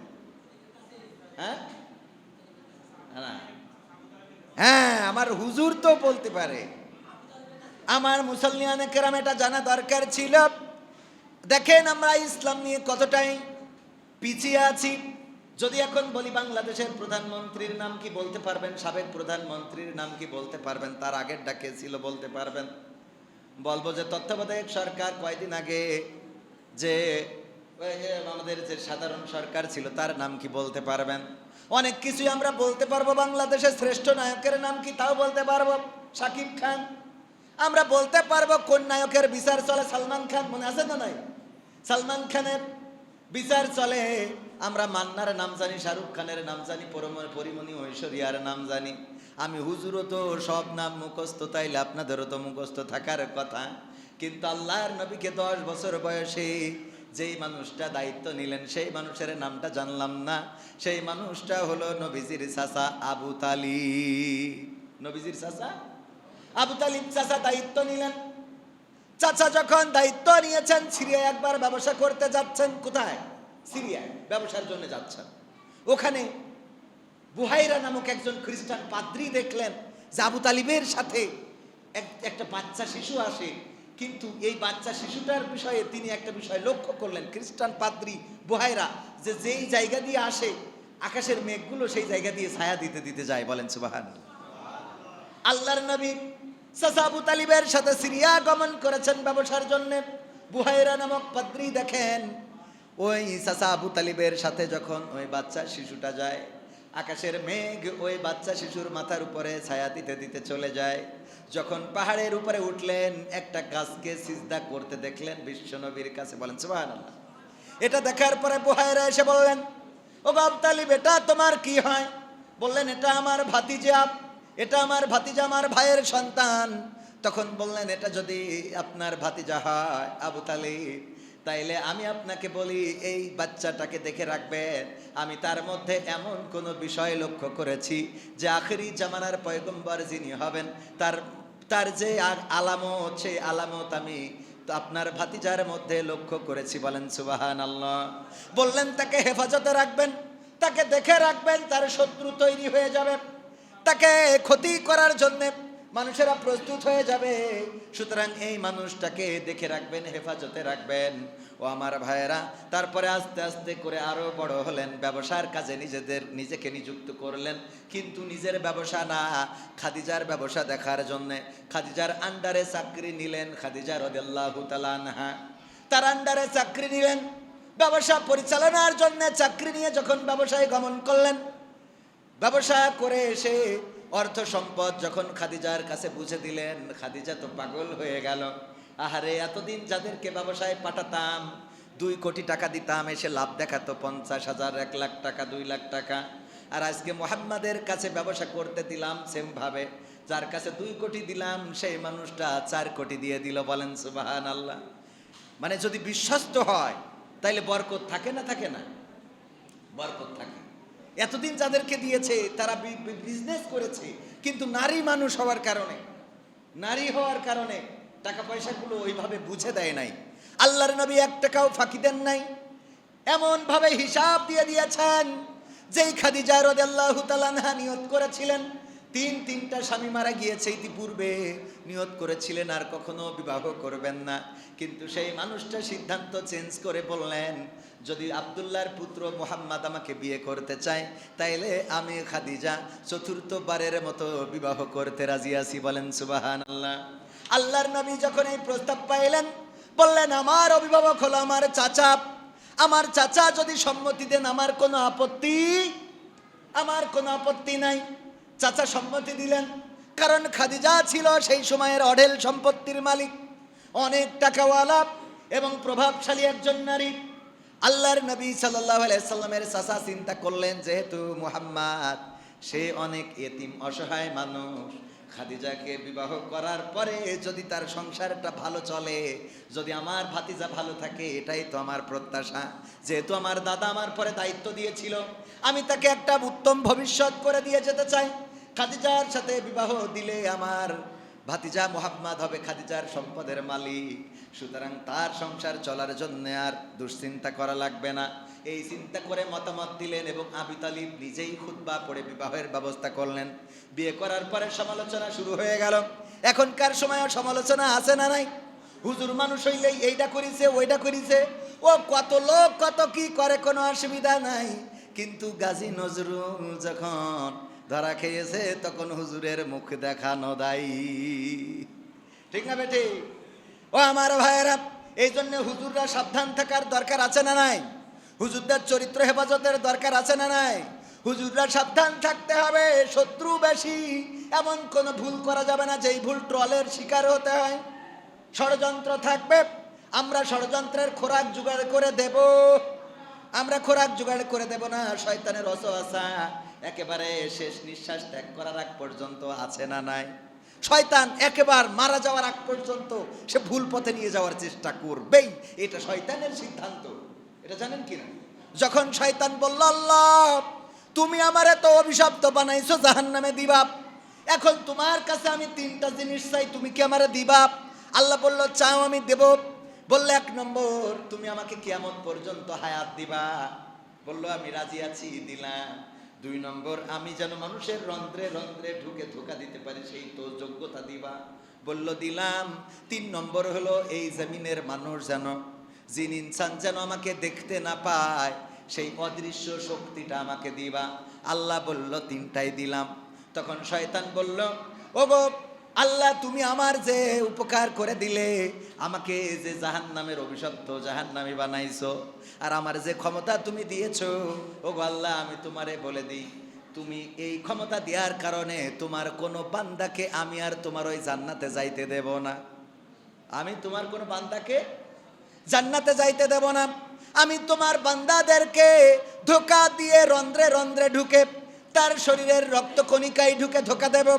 হ্যাঁ, আমার হুজুর তো বলতে পারে, আমার মুসলমানে কেরাম এটা জানা দরকার ছিল। দেখেন আমরা ইসলাম নিয়ে কতটাই পিছিয়ে আছি। যদি এখন বলি বাংলাদেশের প্রধানমন্ত্রীর নাম কি বলতে পারবেন? সাবেক প্রধানমন্ত্রীর নাম কি বলতে পারবেন? তার আগের ডাকে ছিল বলতে পারবেন? বলবো যে তত্ত্বাবধায়ক সরকার কয়দিন আগে যে আমাদের যে সাধারণ সরকার ছিল তার নাম কি বলতে পারবেন? অনেক কিছুই আমরা বলতে পারবো। বাংলাদেশের শ্রেষ্ঠ নায়কের নাম কি তাও বলতে পারবো, শাকিব খান। আমরা বলতে পারবো কোন নায়কের বিচার চলে, সালমান খান, মনে আছে না নাই? সালমান খানের বিচার চলে, আমরা মান্নার নাম জানি, শাহরুখ খানের নাম জানি, পরিমণি ঐশ্বরিয়ার নাম জানি। আমি হুজুরও তো সব নাম মুখস্থ, তাইলে আপনাদেরও তো মুখস্থ থাকার কথা। কিন্তু আল্লাহর নবীকে 10 বছর বয়সে যেই মানুষটা দায়িত্ব নিলেন, সেই মানুষের নামটা জানলাম না। সেই মানুষটা হলো নবীজির চাচা আবু তালিব। নবীজির চাচা আবু তালিব চাচা দায়িত্ব নিলেন। চাচা যখন দায়িত্ব নিয়েছেন, সিরিয়ায় একবার ব্যবসা করতে যাচ্ছেন। কোথায়? সিরিয়ায় ব্যবসার জন্য যাচ্ছেন। ওখানে বুহাইরা নামক একজন খ্রিস্টান পাদ্রী দেখলেন যে আবু তালিবের সাথে একটা বাচ্চা শিশু আসে, কিন্তু এই বাচ্চা শিশুটার বিষয়ে তিনি একটা বিষয় লক্ষ্য করলেন। খ্রিস্টান পাদ্রী বুহাইরা যে যেই জায়গা দিয়ে আসে, আকাশের মেঘগুলো সেই জায়গা দিয়ে ছায়া দিতে দিতে যায়। বলেন সুবহানাল্লাহ। আল্লাহর নবী চাচা আবু তালিবের সাথে সিরিয়া গমন করেছেন ব্যবসার জন্য। বুহাইরা নামক পাদ্রী দেখেন ওই চাচা আবু তালিবের সাথে যখন ওই বাচ্চা শিশুটা যায়, আকাশের মেঘ ওই বাচ্চা শিশুর মাথার উপরে ছায়া দিতে দিতে চলে যায়। যখন পাহাড়ের উপরে উঠলেন, একটা গাছকে সিজদা করতে দেখলেন বিশ্বনবীর কাছে। বলেন সুবহানাল্লাহ। এটা দেখার পরে বুহাইরা এসে বললেন, ও আবু তালিব, এটা তোমার কি হয়? বললেন, এটা আমার ভাতিজা, এটা আমার ভাতিজা, আমার ভাইয়ের সন্তান। তখন বললেন, এটা যদি আপনার ভাতিজা হয় আবু তালিব, তাইলে আমি আপনাকে বলি এই বাচ্চাটাকে দেখে রাখবেন। আমি তার মধ্যে এমন কোনো বিষয় লক্ষ্য করেছি যে আখেরি জামানার পয়গম্বর যিনি হবেন, তার যে আলামত, সেই আলামত আমি তো আপনার ভাতিজার মধ্যে লক্ষ্য করেছি। বলেন সুবহানাল্লাহ। বললেন, তাকে হেফাজতে রাখবেন, তাকে দেখে রাখবেন, তার শত্রু তৈরি হয়ে যাবে, তাকে ক্ষতি করার জন্য মানুষেরা প্রস্তুত হয়ে যাবে। সুতরাং এই মানুষটাকে দেখে রাখবেন, হেফাজতে রাখবেন। ও আমার ভাইয়েরা, তারপরে আস্তে আস্তে করে আরো বড় হলেন, ব্যবসার কাজে নিজেকে নিযুক্ত করলেন। কিন্তু নিজের ব্যবসা না, খাদিজার ব্যবসা দেখার জন্য খাদিজার আন্ডারে চাকরি নিলেন। খাদিজা রাদিয়াল্লাহু তাআলা আনহা তার আন্ডারে চাকরি নিলেন ব্যবসা পরিচালনার জন্য। চাকরি নিয়ে যখন ব্যবসায় গমন করলেন, ব্যবসা করে এসে অর্থ সম্পদ যখন খাদিজার কাছে বুঝে দিলেন, খাদিজা তো পাগল হয়ে গেল। আহারে, এতদিন যাদেরকে ব্যবসায় পাঠাতাম 2 কোটি টাকা দিতাম, এসে লাভ দেখাতো 50,000, 1 লাখ টাকা, 2 লাখ টাকা। আর আজকে মুহাম্মাদের কাছে ব্যবসা করতে দিলাম সেম ভাবে, যার কাছে 2 কোটি দিলাম সেই মানুষটা 4 কোটি দিয়ে দিল। বলেন সুবহানাল্লাহ। মানে যদি বিশ্বস্ত হয় তাইলে বরকত থাকে না? থাকে না? বরকত থাকে। এতদিন যাদেরকে দিয়েছে তারা বিজনেস করেছে, কিন্তু নারী মানুষ হওয়ার কারণে, নারী হওয়ার কারণে টাকা পয়সাগুলো ওইভাবে বুঝে দেয় নাই। আল্লাহর নবী 1 টাকাও ফাঁকি দেন নাই। এমন ভাবে হিসাব দিয়ে দিয়েছেন, যেই খাদিজা রাদিয়াল্লাহু তাআলা আনহা নিয়ত করেছিলেন, 3টা স্বামী মারা গিয়েছে ইতিপূর্বে, নিয়ত করেছিলেন আর কখনো বিবাহ করবেন না। কিন্তু সেই মানুষটা সিদ্ধান্ত চেঞ্জ করে বললেন, যদি আব্দুল্লাহর পুত্র মুহাম্মদ আমাকে বিয়ে করতে চায়, তাইলে আমি খাদিজা 4র্থবারের মতো বিবাহ করতে রাজি আছি। বলেন সুবহানাল্লাহ। আল্লাহর নবী যখন এই প্রস্তাব পাইলেন, বললেন, আমার অভিভাবক হলো আমার চাচা, আমার চাচা যদি সম্মতি দেন আমার কোনো আপত্তি নাই। চাচা সম্মতি দিলেন, কারণ খাদিজা ছিল সেই সময়ের অঢেল সম্পত্তির মালিক, অনেক টাকাওয়ালা এবং প্রভাবশালী একজন নারী। আল্লাহর নবী সাল্লাল্লাহু আলাইহি সাল্লামের চাচা চিন্তা করলেন, যেহেতু মুহাম্মদ সে অনেক এতিম অসহায় মানুষ, খাদিজাকে বিবাহ করার পরে যদি তার সংসারটা ভালো চলে, যদি আমার ভাতিজা ভালো থাকে, এটাই তো আমার প্রত্যাশা। যেহেতু আমার দাদা আমার পরে দায়িত্ব দিয়েছিল, আমি তাকে একটা উত্তম ভবিষ্যৎ করে দিয়ে যেতে চাই। খাদিজার সাথে বিবাহ দিলে আমার ভাতিজা মুহাম্মদ হবে খাদিজার সম্পদের মালিক। সুতরাং তার সংসার চলার জন্য আর দুশ্চিন্তা করা লাগবে না। এই চিন্তা করে মতামত দিলেন এবং আবু তালিব নিজেই খুতবা পড়ে বিবাহের ব্যবস্থা করলেন। বিয়ে করার পরে সমালোচনা শুরু হয়ে গেল। এখনকার সময় সমালোচনা আছে না নাই? হুজুর মানুষ হইলেই এইটা করিছে, ওইটা করিছে, ও কত লোক কত কি করে, কোনো অসুবিধা নাই। কিন্তু গাজী নজরুল যখন ধরা খেয়েছে, তখন হুজুরের মুখ দেখানো দায়ী। ঠিক না বেটি? ও আমার ভাইয়েরা, এই জন্য হুজুররা সাবধান থাকার দরকার আছে না নাই? হুজুরদের চরিত্র হেফাজতের দরকার আছে না নাই? হুজুররা সাবধান থাকতে হবে। শত্রু বেশি, এমন কোনো ভুল করা যাবে না যেই ভুল ট্রলের শিকার হতে হয়। ষড়যন্ত্র থাকবে, আমরা ষড়যন্ত্রের খোরাক জোগাড় করে দেব, আমরা খোরাক জোগাড় করে দেব না। শয়তানের ওয়াসওয়াসা একেবারে শেষ নিঃশ্বাস ত্যাগ করার আগ পর্যন্ত আছে না নাই? শয়তান একেবারে মারা যাওয়ার আগ পর্যন্ত সে ভুল পথে নিয়ে যাওয়ার চেষ্টা করবেই, এটা শয়তানের সিদ্ধান্ত। এটা জানেন কি না? যখন শয়তান বলল, আল্লাহ তুমি আমারে তো অভিশপ্ত বানাইছো জাহান্নামে দিবা, এখন তোমার কাছে আমি তিনটা জিনিস চাই, তুমি কি আমারে দিবা? আল্লাহ বলল, চাও আমি দেব। বললো, এক নম্বর তুমি আমাকে কিয়ামত পর্যন্ত হায়াত দিবা। বললো, আমি রাজি আছি, দিলাম। দুই নম্বর, আমি যেন মানুষের রন্ধ্রে রন্ধ্রে ঢুকে ধোকা দিতে পারি, সেই তো যোগ্যতা দিবা। বললো, দিলাম। তিন নম্বর হলো, এই জমিনের মানুষ যেন, জিন ইনসান যেন আমাকে দেখতে না পায়, সেই অদৃশ্য শক্তিটা আমাকে দিবা। আল্লাহ বলল, তিনটাই দিলাম। তখন শয়তান বলল, ওগো আল্লাহ, তুমি আমার যে উপকার করে দিলে, আমাকে যে জাহান্নামের অভিশপ্ত জাহান্নামী বানাইছো, আর আমার যে ক্ষমতা তুমি দিয়েছো, ওগো আল্লাহ, আমি তোমারে বলে দিই, তুমি এই ক্ষমতা দেওয়ার কারণে তোমার কোনো বান্দাকে আমি আর তোমার ওই জান্নাতে যাইতে দেব না। আমি তোমার কোনো বান্দাকে জান্নাতে যাইতে দেব না। আমি তোমার বান্দাদেরকে ধোকা দিয়ে রন্ধ্রে রন্ধ্রে ঢুকে, তার শরীরের রক্তকণিকায় ঢুকে ধোকা দেব,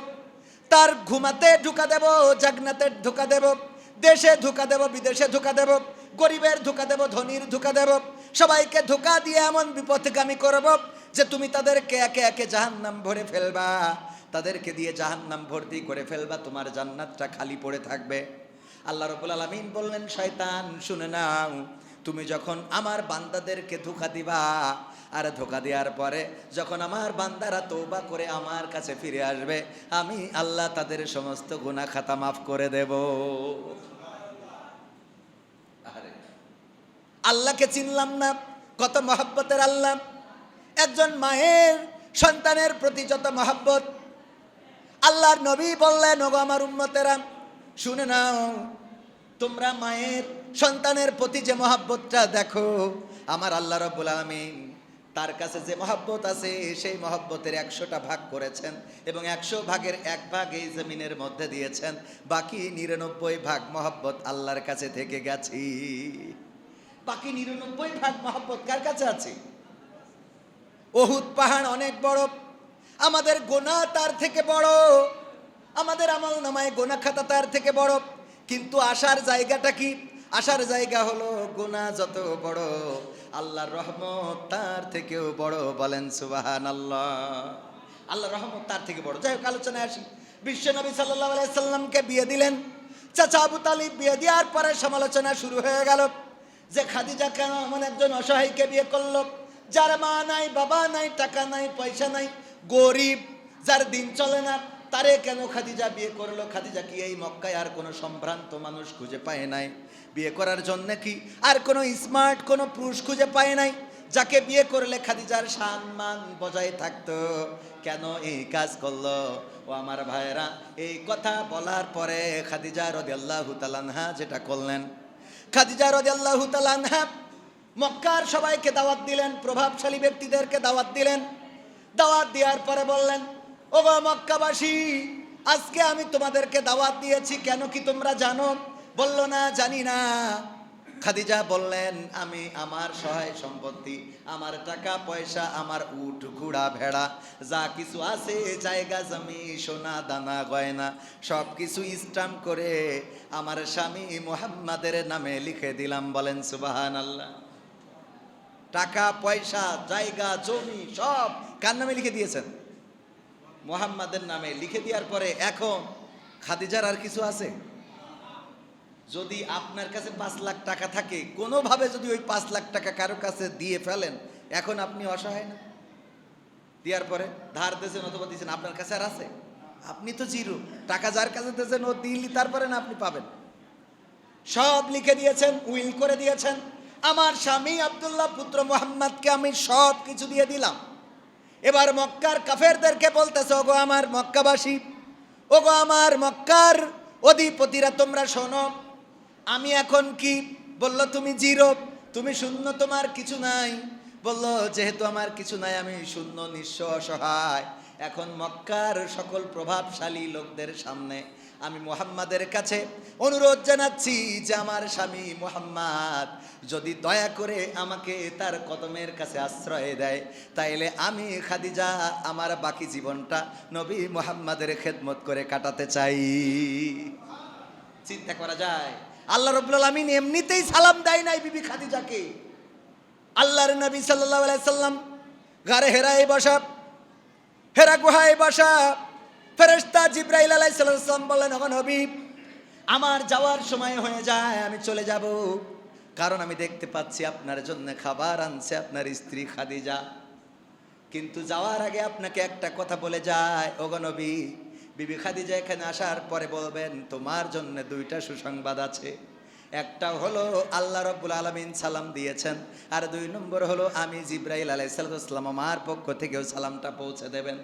তার ঘুমাতে ধোকা দেব, জাগনাতে ধোকা দেব, দেশে ধোকা দেব, বিদেশে ধোকা দেব, গরিবের ধোকা দেব, ধনীর ধোকা দেব, সবাইকে ধোকা দিয়ে এমন বিপথগামী করব যে তুমি তাদেরকে একে একে জাহান্নাম ভরে ফেলবা, তাদেরকে দিয়ে জাহান্নাম ভর্তি করে ফেলবা, তোমার জান্নাতটা খালি পড়ে থাকবে। আল্লাহ রাব্বুল আলামিন বললেন, শয়তান শুনে নাও, তুমি যখন আমার বান্দাদেরকে ধোকা দিবা, আর ধোকা দেওয়ার পরে যখন আমার বান্দারা তওবা করে আমার কাছে ফিরে আসবে, আমি আল্লাহ তাদের সমস্ত গুনাহ খাতা মাফ করে দেব। আরে আল্লাহকে চিনলাম না, কত মহব্বতের আল্লাহ। একজন মায়ের সন্তানের প্রতি যত মহব্বত, আল্লাহর নবী বললেন, ওগো আমার উম্মতেরা শুনে নাও, তোমরা মায়ের সন্তানের প্রতি যে মহব্বতটা দেখো, আমার আল্লাহ রাব্বুল আলামিন তার কাছে যে মহব্বত আছে, সেই মহব্বতের 100টা ভাগ করেছেন, এবং 100 ভাগের 1 ভাগ এই জমিনের মধ্যে দিয়েছেন, বাকি 99 ভাগ মহব্বত আল্লাহর কাছে থেকে গেছে। বাকি 99 ভাগ মহব্বত কার কাছে আছে? উহুদ পাহাড় অনেক বড়, আমাদের গুনাহ তার থেকে বড়, আমাদের আমল নামায় গুনাহ খাতা তার থেকে বড়, কিন্তু আসার জায়গাটা কি? আসার জায়গা হলো, গুনাহ যত বড়, আল্লাহর রহমত তার থেকেও বড়। বলেন সুবহানাল্লাহ। আল্লাহর রহমত তার থেকে বড়। যাই হোক, আলোচনায় আসি। বিশ্বনবী সাল্লাল্লাহু আলাইহি সাল্লামকে বিয়ে দিলেন, চাচা আবু তালিব। বিয়ে দেওয়ার পরে সমালোচনা শুরু হয়ে গেল যে খাদিজা কেন এমন একজন অসহায়কে বিয়ে করলো, যার মা নাই, বাবা নাই, টাকা নাই, পয়সা নাই, গরিব, যার দিন চলে না, তারে কেন খাদিজা বিয়ে করলো? খাদিজা কি এই মক্কায় আর কোনো সম্ভ্রান্ত মানুষ খুঁজে পায় নাই বিয়ে করার জন্য? কি আর কোনো স্মার্ট কোনো পুরুষ খুঁজে পায় নাই যাকে বিয়ে করলে খাদিজার সম্মান বজায় থাকতো? কেন এই কাজ করলো? ও আমার ভাইয়েরা, এই কথা বলার পরে খাদিজা রাদিয়াল্লাহু তাআলা আনহা যেটা করলেন, খাদিজা রাদিয়াল্লাহু তাআলা আনহা মক্কার সবাইকে দাওয়াত দিলেন, প্রভাবশালী ব্যক্তিদেরকে দাওয়াত দিলেন। দাওয়াত দেওয়ার পরে বললেন, ওগো মক্কাবাসী, আজকে আমি তোমাদেরকে দাওয়াত দিয়েছি, কেন কি তোমরা জানো? বলল, না, জানি না। খাদিজা বললেন, আমি আমার সহায় সম্পত্তি, আমার টাকা পয়সা, আমার উট ঘোড়া ভেড়া যা কিছু আছে, জায়গা জমি, সোনা দানা গয়না, সব কিছু স্টাম্প করে আমার স্বামী মুহাম্মাদের নামে লিখে দিলাম। বলেন সুবহানাল্লাহ। টাকা পয়সা, জায়গা জমি সব কার নামে লিখে দিয়েছেন? মুহাম্মাদের নামে লিখে দেওয়ার পরে এখন খাদিজার আর কিছু আছে? যদি আপনার কাছে 5 লাখ টাকা থাকে, কোনোভাবে যদি ওই 5 লাখ টাকা কারো কাছে দিয়ে ফেলেন, এখন আপনি অসহায় না? দেওয়ার পরে ধার দিয়েছেন অথবা দিয়েছেন, আপনার কাছে আর আছে? আপনি তো জিরো। টাকা যার কাছে দিয়েছেন ও দিলি, তারপরে না আপনি পাবেন। সব লিখে দিয়েছেন, উইল করে দিয়েছেন, আমার স্বামী আব্দুল্লাহ পুত্র মুহাম্মদকে আমি সব কিছু দিয়ে দিলাম। এবার মক্কার কাফেরদেরকে বলতেছে, ওগো আমার মক্কাবাসী, ওগো আমার মক্কার অধিপতিরা, তোমরা শোনো, আমি এখন কি? বলল, তুমি জিরো, তুমি শূন্য, তোমার কিছু নাই। বলল, যেহেতু আমার কিছু নাই, আমি শূন্য, নিঃস্ব, অসহায়, এখন মক্কার সকল প্রভাবশালী লোকদের সামনে আমি মুহাম্মাদের কাছে অনুরোধ জানাচ্ছি যে আমার স্বামী মুহাম্মদ যদি দয়া করে আমাকে তার কদমের কাছে আশ্রয় দেয়, তাইলে আমি খাদিজা আমার বাকি জীবনটা নবী মুহাম্মাদের খেদমত করে কাটাতে চাই। চিন্তা করা যায়, আল্লাহ রাব্বুল আলামিন এমনিতেই সালাম দেয় নাই বিবি খাদিজাকে। আল্লাহর নবী সাল্লাল্লাহু আলাইহি সাল্লাম গারে হেরায় বসা, হেরা গুহায় বসা, ফেরেশতা জিবরাইল আলাইহিস সালাম বললেন, ওগো নবী, আমার যাওয়ার সময় হয়ে যায়, আমি চলে যাব, কারণ আমি দেখতে পাচ্ছি আপনার জন্য খাবার আনছে আপনার স্ত্রী খাদিজা। কিন্তু যাওয়ার আগে আপনাকে একটা কথা বলে যায়, ওগো নবী, বিবি খাদিজা এখানে আসার পরে বলবেন তোমার জন্য দুইটা সুসংবাদ আছে। একটা হলো আল্লাহ রাব্বুল আলামিন সালাম দিয়েছেন, আর 2 নম্বর হলো আমি জিবরাইল আলাইহিস সালাম আমার পক্ষ থেকেও সালামটা পৌঁছে দেবেন।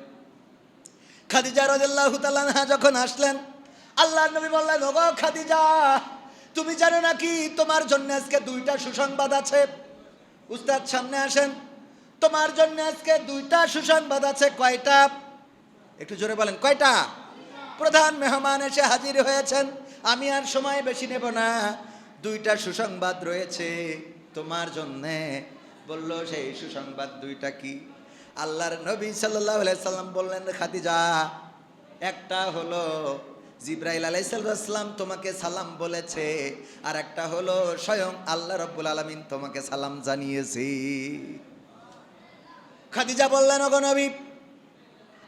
খাদিজা রাদিয়াল্লাহু তাআলা আনহা যখন আসলেন, আল্লাহর নবী বললেন, ওগো খাদিজা, তুমি জানো নাকি তোমার জন্য আজকে 2টা সুসংবাদ আছে? উস্তাদ সামনে আসেন, তোমার জন্য আজকে 2টা সুসংবাদ আছে। কয়টা? একটু জোরে বলেন, কয়টা? প্রধান মেহমান এসে হাজির হয়েছেন, আমি আর সময় বেশি নেব না, 2টা সুসংবাদ রয়েছে তোমার জন্যে। বলল, সেই সুসংবাদ 2টা কি? আল্লাহর নবী সাল্লাল্লাহু আলাইহি সাল্লাম বললেন, খাদিজা, একটা হলো জিবরাইল আলাইহিস সালাম তোমাকে সালাম বলেছে, আর একটা হলো স্বয়ং আল্লাহ রাব্বুল আলামিন তোমাকে সালাম জানিয়েছে। খাদিজা বললেন, ওগো নবী,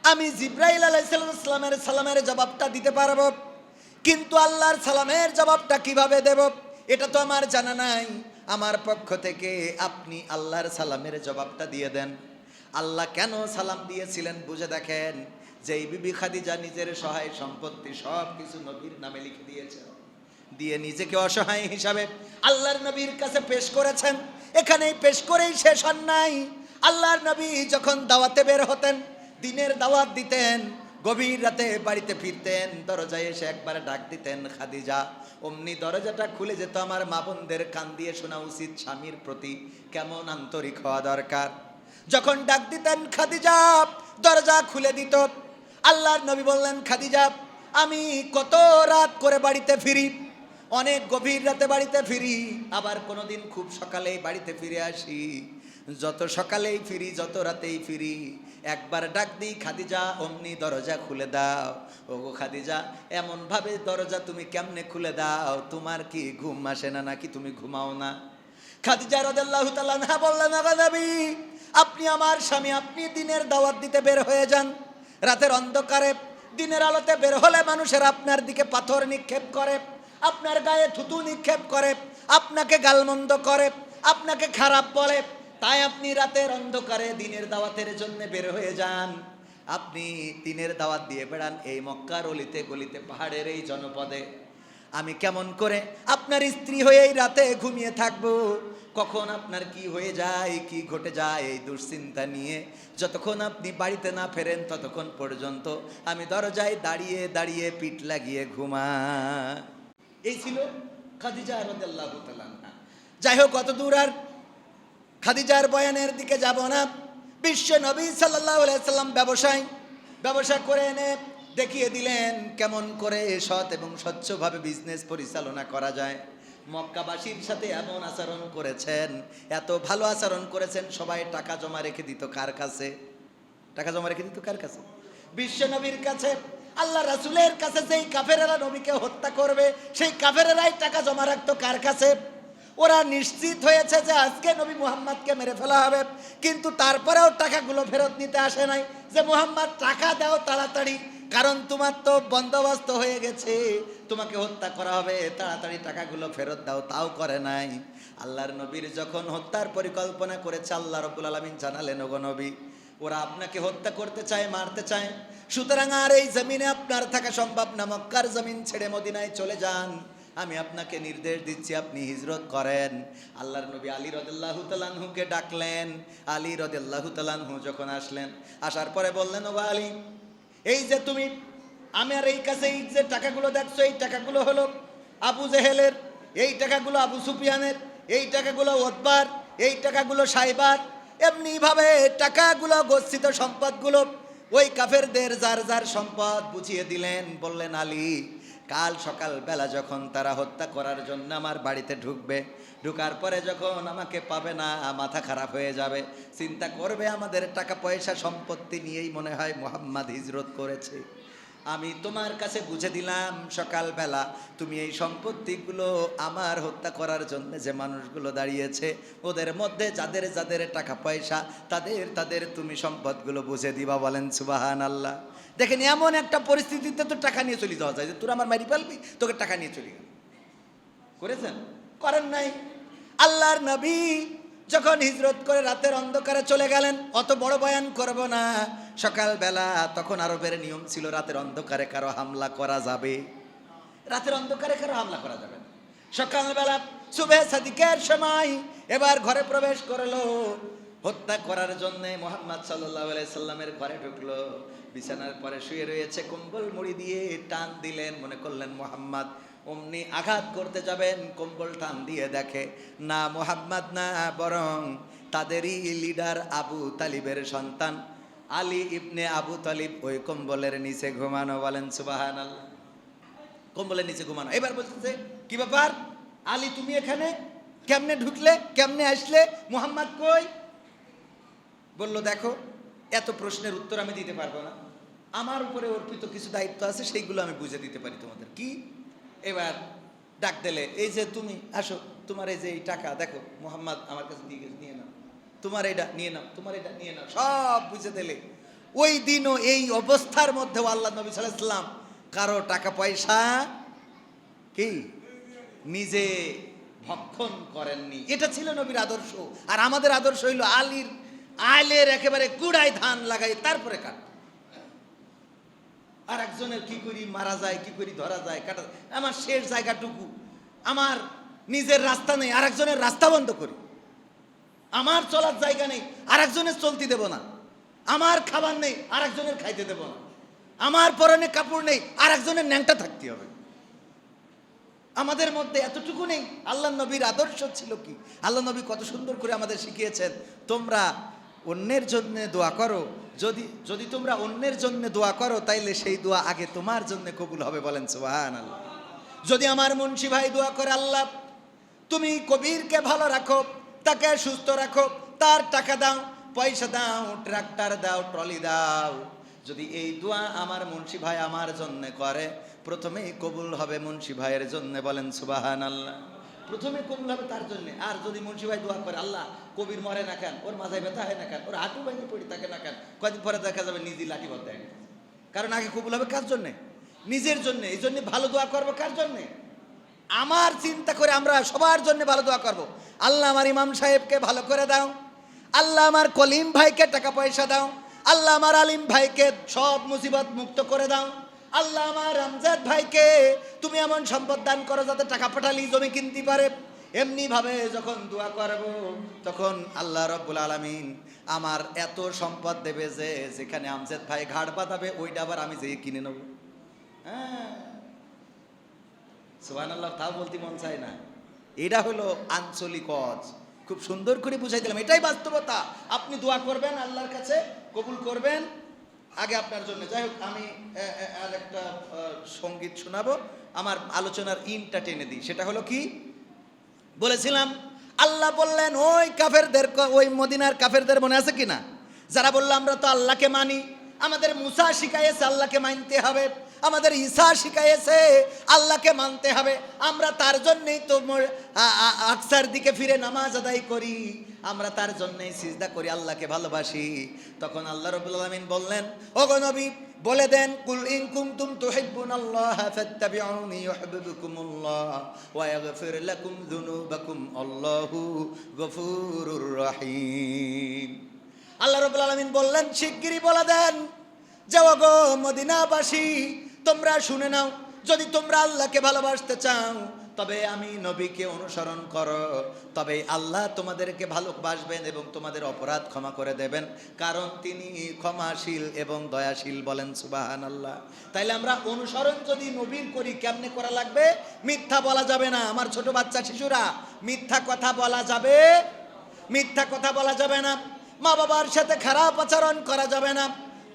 আমি জিবরাইল আলাইহিস সালামের সালামের জবাবটা দিতে পারবো, কিন্তু আল্লাহর সালামের জবাবটা কিভাবে দেব এটা তো আমার জানা নাই। আমার পক্ষ থেকে আপনি আল্লাহর সালামের জবাবটা দিয়ে দেন। আল্লাহ কেন সালাম দিয়েছিলেন বুঝে দেখেন, যে এই বিবি খাদিজা নিজের সহায় সম্পত্তি সব কিছু নবীর নামে লিখে দিয়েছেন, দিয়ে নিজেকে অসহায় হিসাবে আল্লাহর নবীর কাছে পেশ করেছেন। এখানেই পেশ করেই শেষ হন নাই। আল্লাহর নবী যখন দাওয়াতে বের হতেন, দিনের দাওয়াত দিতেন, গভীর রাতে বাড়িতে ফিরতেন, দরজায় এসে একবারে ডাক দিতেন, খাদিজা। অমনি দরজাটা খুলে যেত। আমার মা বোনদের কান দিয়ে শোনা উচিত স্বামীর প্রতি কেমন আন্তরিক হওয়া দরকার। যখন ডাক দিতেন, খাদিজা দরজা খুলে দিত। আল্লাহর নবী বললেন, খাদিজা, আমি কত রাত করে বাড়িতে ফিরি, অনেক গভীর রাতে বাড়িতে ফিরি, আবার কোনোদিন খুব সকালেই বাড়িতে ফিরে আসি। যত সকালেই ফিরি, যত রাতেই ফিরি, একবার ডাক দিই, খাদিজা, অমনি দরজা খুলে দাও। ওগো খাদিজা, এমন ভাবে দরজা তুমি কেমনে খুলে দাও? তোমার কি ঘুম আসে না নাকি তুমি ঘুমাও না? খাদিজা রাদিয়াল্লাহু তাআলা আনহা বললেন, ওগো নবী, আপনি আমার স্বামী, আপনি দিনের দাওয়াত দিতে বের হয়ে যান, রাতের অন্ধকারে দিনের আলোতে বের হলে মানুষের আপনার দিকে পাথর নিক্ষেপ করে, আপনার গায়ে থুতু নিক্ষেপ করে, আপনাকে গালমন্দ করে, আপনাকে খারাপ বলে। তাই আপনি রাতের অন্ধকারে দিনের দাওয়াতের জন্য বের হয়ে যান। আপনি দিনের দাওয়াত দিয়ে বেড়ান এই মক্কার অলিতে গলিতে, পাহাড়ের এই জনপদে। আমি কেমন করে আপনার স্ত্রী হয়ে এই রাতে ঘুমিয়ে থাকবো? কখন আপনার কি হয়ে যায়, কি ঘটে যায়, এই দুশ্চিন্তা নিয়ে যতক্ষণ আপনি বাড়িতে না ফেরেন ততক্ষণ পর্যন্ত আমি দরজায় দাঁড়িয়ে দাঁড়িয়ে পিঠ লাগিয়ে ঘুমাই। এই ছিল খাদিজা রাদিয়াল্লাহু তাআলা আনহা। যাই হোক, কত দূর আর খাদিজার বয়ানের দিকে যাব না। বিশ্ব নবী সাল্লাল্লাহু আলাইহি সাল্লাম ব্যবসা করে এনে দেখিয়ে দিলেন কেমন করে সৎ এবং স্বচ্ছভাবে বিজনেস পরিচালনা করা যায়। মক্কাবাসীর সাথে এমন আচরণ করেছেন, এত ভালো আচরণ করেছেন, সবাই টাকা জমা রেখে দিত কার কাছে? টাকা জমা রেখে দিত কার কাছে? বিশ্ব নবীর কাছে। আল্লাহ রাসূলের কাছে যেই কাফেরেরা নবীকে হত্যা করবে, সেই কাফেরেরাই টাকা জমা রাখতো কার কাছে? ওরা নিশ্চিত হয়েছে যে আজকে নবী মুহাম্মদকে মেরে ফেলা হবে, কিন্তু তারপরেও টাকাগুলো ফেরত নিতে আসে নাই, যে মুহাম্মদ টাকা দাও তাড়াতাড়ি, কারণ তোমার তো বন্দোবস্ত হয়ে গেছে, তোমাকে হত্যা করা হবে, তাড়াতাড়ি টাকাগুলো ফেরত দাও। তাও করে নাই। আল্লাহর নবীর যখন হত্যার পরিকল্পনা করেছে, আল্লাহ রাব্বুল আলামিন জানালেন, ওগো নবী, ওরা আপনাকে হত্যা করতে চায়, মারতে চায়, সুতরাং আর এই জমিনে আপনার থাকা সম্ভব না, মক্কার জমিন ছেড়ে মদিনায় চলে যান। আমি আপনাকে নির্দেশ দিচ্ছি, আপনি হিজরত করেন। আল্লাহর নবী আলী রাদিয়াল্লাহু তাআলা আনহুকে ডাকলেন। আলী রাদিয়াল্লাহু তাআলা আনহু যখন আসলেন, আসার পরে বললেন, ও আলী, এই যে তুমি আমার এই কাছে এই যে টাকাগুলো দেখছো, এই টাকাগুলো হলো আবু জেহেলের, এই টাকাগুলো আবু সুফিয়ানের, এই টাকাগুলো ওতবার, এই টাকাগুলো সাইবার, এমনিভাবে টাকাগুলো গচ্ছিত সম্পদগুলো ওই কাফেরদের যার যার সম্পদ বুঝিয়ে দিলেন, বললেন আলী কাল সকাল বেলা যখন তারা হত্যা করার জন্য আমার বাড়িতে ঢুকবে, ঢুকার পরে যখন আমাকে পাবে না মাথা খারাপ হয়ে যাবে, চিন্তা করবে আমাদের টাকা পয়সা সম্পত্তি নিয়েই মনে হয় মুহাম্মদ হিজরত করেছে। আমি তোমার কাছে বুঝে দিলাম সকালবেলা তুমি এই সম্পত্তিগুলো আমার হত্যা করার জন্য যে মানুষগুলো দাঁড়িয়েছে ওদের মধ্যে যাদের যাদের টাকা পয়সা তাদের তাদের তুমি সম্পদগুলো বুঝে দিবা। বলেন সুবহানাল্লাহ। দেখেন এমন একটা পরিস্থিতিতে তো টাকা নিয়ে চলে যাওয়া যায় যে তোরা আমার মারি ফেলবি, তোকে টাকা নিয়ে চলে গেল। করেছেন? করেন নাই। আল্লাহর নবী যখন হিজরত করে রাতের অন্ধকারে চলে গেলেন, অত বড় বয়ান করব না, সকালবেলা তখন আরবের নিয়ম ছিল রাতের অন্ধকারে কারো হামলা করা যাবে, রাতের অন্ধকারে কারো হামলা করা যাবে না। সকালবেলা সুবহে সাদিকের সময় এবার ঘরে প্রবেশ করলো, হত্যা করার জন্য মুহাম্মদ সাল্লাল্লাহু আলাইহি সাল্লামের ঘরে ঢুকলো, বিছানার পরে শুয়ে রয়েছে, কম্বল মুড়ি দিয়ে টান দিলেন, মনে করলেন মুহাম্মদ অমনি আঘাত করতে যাবেন, কম্বল টান দিয়ে দেখে না মুহাম্মদ না, বরং তাদেরই লিডার আবু তালিবের সন্তান আলী ইবনে আবু তালিব ওই কম্বলের নিচে ঘুমানো। বলেন সুবহানাল্লাহ। কম্বলের নিচে ঘুমানো। এবার বলতেছে কি ব্যাপার আলী, তুমি এখানে কেমনে ঢুকলে, কেমনে আসলে, মুহাম্মদ কই? বলল দেখো এত প্রশ্নের উত্তর আমি দিতে পারবো না, আমার উপরে অর্পিত কিছু দায়িত্ব আছে, সেইগুলো আমি বুঝে দিতে পারি তোমাদের। কি? এবার ডাক দিলে এই যে তুমি আসো, তোমার এই যে এই টাকা দেখো মুহাম্মদ আমার কাছে দিয়ে গেছে, নিয়ে নাও, তোমার এটা নিয়ে নাও, তোমার এটা নিয়ে নাও, সব বুঝে দিলে। ওই দিনও এই অবস্থার মধ্যেও আল্লাহ নবী সাল্লাল্লাহু আলাইহি ওয়াসাল্লাম কারো টাকা পয়সা কি নিজে ভক্ষণ করেননি। এটা ছিল নবীর আদর্শ। আর আমাদের আদর্শ হইল আলের একেবারে কুড়ায় ধান লাগাই তারপরে কাট। আর একজনের কি করি মারা যায়, কি করি ধরা যায়, কাটা। আমার শেষ জায়গাটুকু, আমার নিজের রাস্তা নেই, আর একজনের রাস্তা বন্ধ করি। আমার চলার জায়গা নেই, আর একজনের চলতে দেব না। আমার খাবার নেই, আর একজনের খাইতে দেব না। আমার পরনে কাপড় নেই, আর একজনের ন্যাংটা থাকতে হবে। আমাদের মধ্যে এতটুকু নেই। আল্লাহ নবীর আদর্শ ছিল কি? আল্লাহ নবী কত সুন্দর করে আমাদের শিখিয়েছেন, তোমরা অন্যের জন্য দোয়া করো, যদি তোমরা অন্যের জন্য দোয়া করো তাইলে সেই দোয়া আগে তোমার জন্য কবুল হবে। বলেন সুবহানাল্লাহ। যদি আমার মুন্সি ভাই দোয়া করে আল্লাহ তুমি কবিরকে ভালো রাখো, তাকে সুস্থ রাখো, তার টাকা দাও, পয়সা দাও, ট্রাক্টর দাও, ট্রলি দাও, যদি এই দোয়া আমার মুন্সি ভাই আমার জন্য করে প্রথমেই কবুল হবে মুন্সি ভাইয়ের জন্য। বলেন সুবহানাল্লাহ। প্রথমে কবুল হবে তার জন্য। আর যদি মুন্সি ভাই দোয়া করে আল্লাহ কবির মরে না কেন, ওর মাথায় ব্যথা হয় না কেন, ওর হাঁটু ভেঙে পড়ি থাকে না কেন, কয়েকদিন পরে দেখা যাবে নিজেই লাঠি বদ্ধ হয়। কারণ আগে কবুল হবে কার জন্যে? নিজের জন্য। এই জন্য ভালো দোয়া করবো কার জন্যে? আমার চিন্তা করে আমরা সবার জন্য ভালো দোয়া করব। আল্লাহ আমার ইমাম সাহেবকে ভালো করে দাও, আল্লাহ আমার কলিম ভাইকে টাকা পয়সা দাও, আল্লাহ আমার আলিম ভাইকে সব মুসিবত মুক্ত করে দাও, আল্লাহ আমার আমজাদ ভাইকে তুমি এমন সম্পদ দান করো যাতে টাকা পাঠালি জমি কিনতে পারে। এমনি ভাবে যখন দোয়া করব তখন আল্লাহ রাব্বুল আলামিন আমার এত সম্পদ দেবে যে যেখানে আমজাদ ভাই ঘাড় বাঁধাবে ওইটা আবার আমি যেয়ে কিনে নেব। হ্যাঁ সুবহানাল্লাহ। তাও বলতে মন চায় না। এটা হলো আঞ্চলিক ওয়াজ। খুব সুন্দর করে বুঝাই দিলাম, এটাই বাস্তবতা। আপনি দোয়া করবেন, আল্লাহর কাছে কবুল করবেন আগে আপনার জন্য। যাই হোক, আমি আর একটা সঙ্গীত শোনাবো, আমার আলোচনার ইনটা টেনে দিই। সেটা হলো কি বলেছিলাম, আল্লাহ বললেন ওই কাফেরদের, ওই মদিনার কাফেরদের মনে আছে কিনা, যারা বললো আমরা তো আল্লাহকে মানি, আমাদের মুসা শিখাইয়েছে আল্লাহকে মানতে হবে, আমাদের ঈসা শিখাইয়েছে আল্লাহকে মানতে হবে, আমরা তার জন্যই তো আকসার দিকে ফিরে নামাজ আদায় করি, আমরা তার জন্যই সিজদা করি, আল্লাহকে ভালোবাসি। তখন আল্লাহ রাব্বুল আলামিন বললেন ওগো নবী বলে দেন, কুল ইন কুনতুম তুহিব্বুনাল্লাহা ফাত্তাবিউনি ইউহিব্বুকুমুল্লাহ ওয়া ইয়াগফির লাকুম যুনুবাকুম আল্লাহু গফুরুর রহিম। আল্লাহ রাব্বুল আলামিন বললেন শিগগিরই বলে দেন যে ওগো মদিনাবাসী তোমরা শুনে নাও, যদি তোমরা আল্লাহকে ভালোবাসতে চাও তবে আমি নবীকে অনুসরণ করো, তবে আল্লাহ তোমাদেরকে ভালোবাসবেন এবং তোমাদের অপরাধ ক্ষমা করে দেবেন, কারণ তিনি ক্ষমাশীল এবং দয়াশীল। বলেন সুবহানাল্লাহ। তাইলে আমরা অনুসরণ যদি নবীর করি কেমনে করা লাগবে? মিথ্যা বলা যাবে না। আমার ছোট বাচ্চা শিশুরা, মিথ্যা কথা বলা যাবে, মিথ্যা কথা বলা যাবে না, মা বাবার সাথে খারাপ আচরণ করা যাবে না,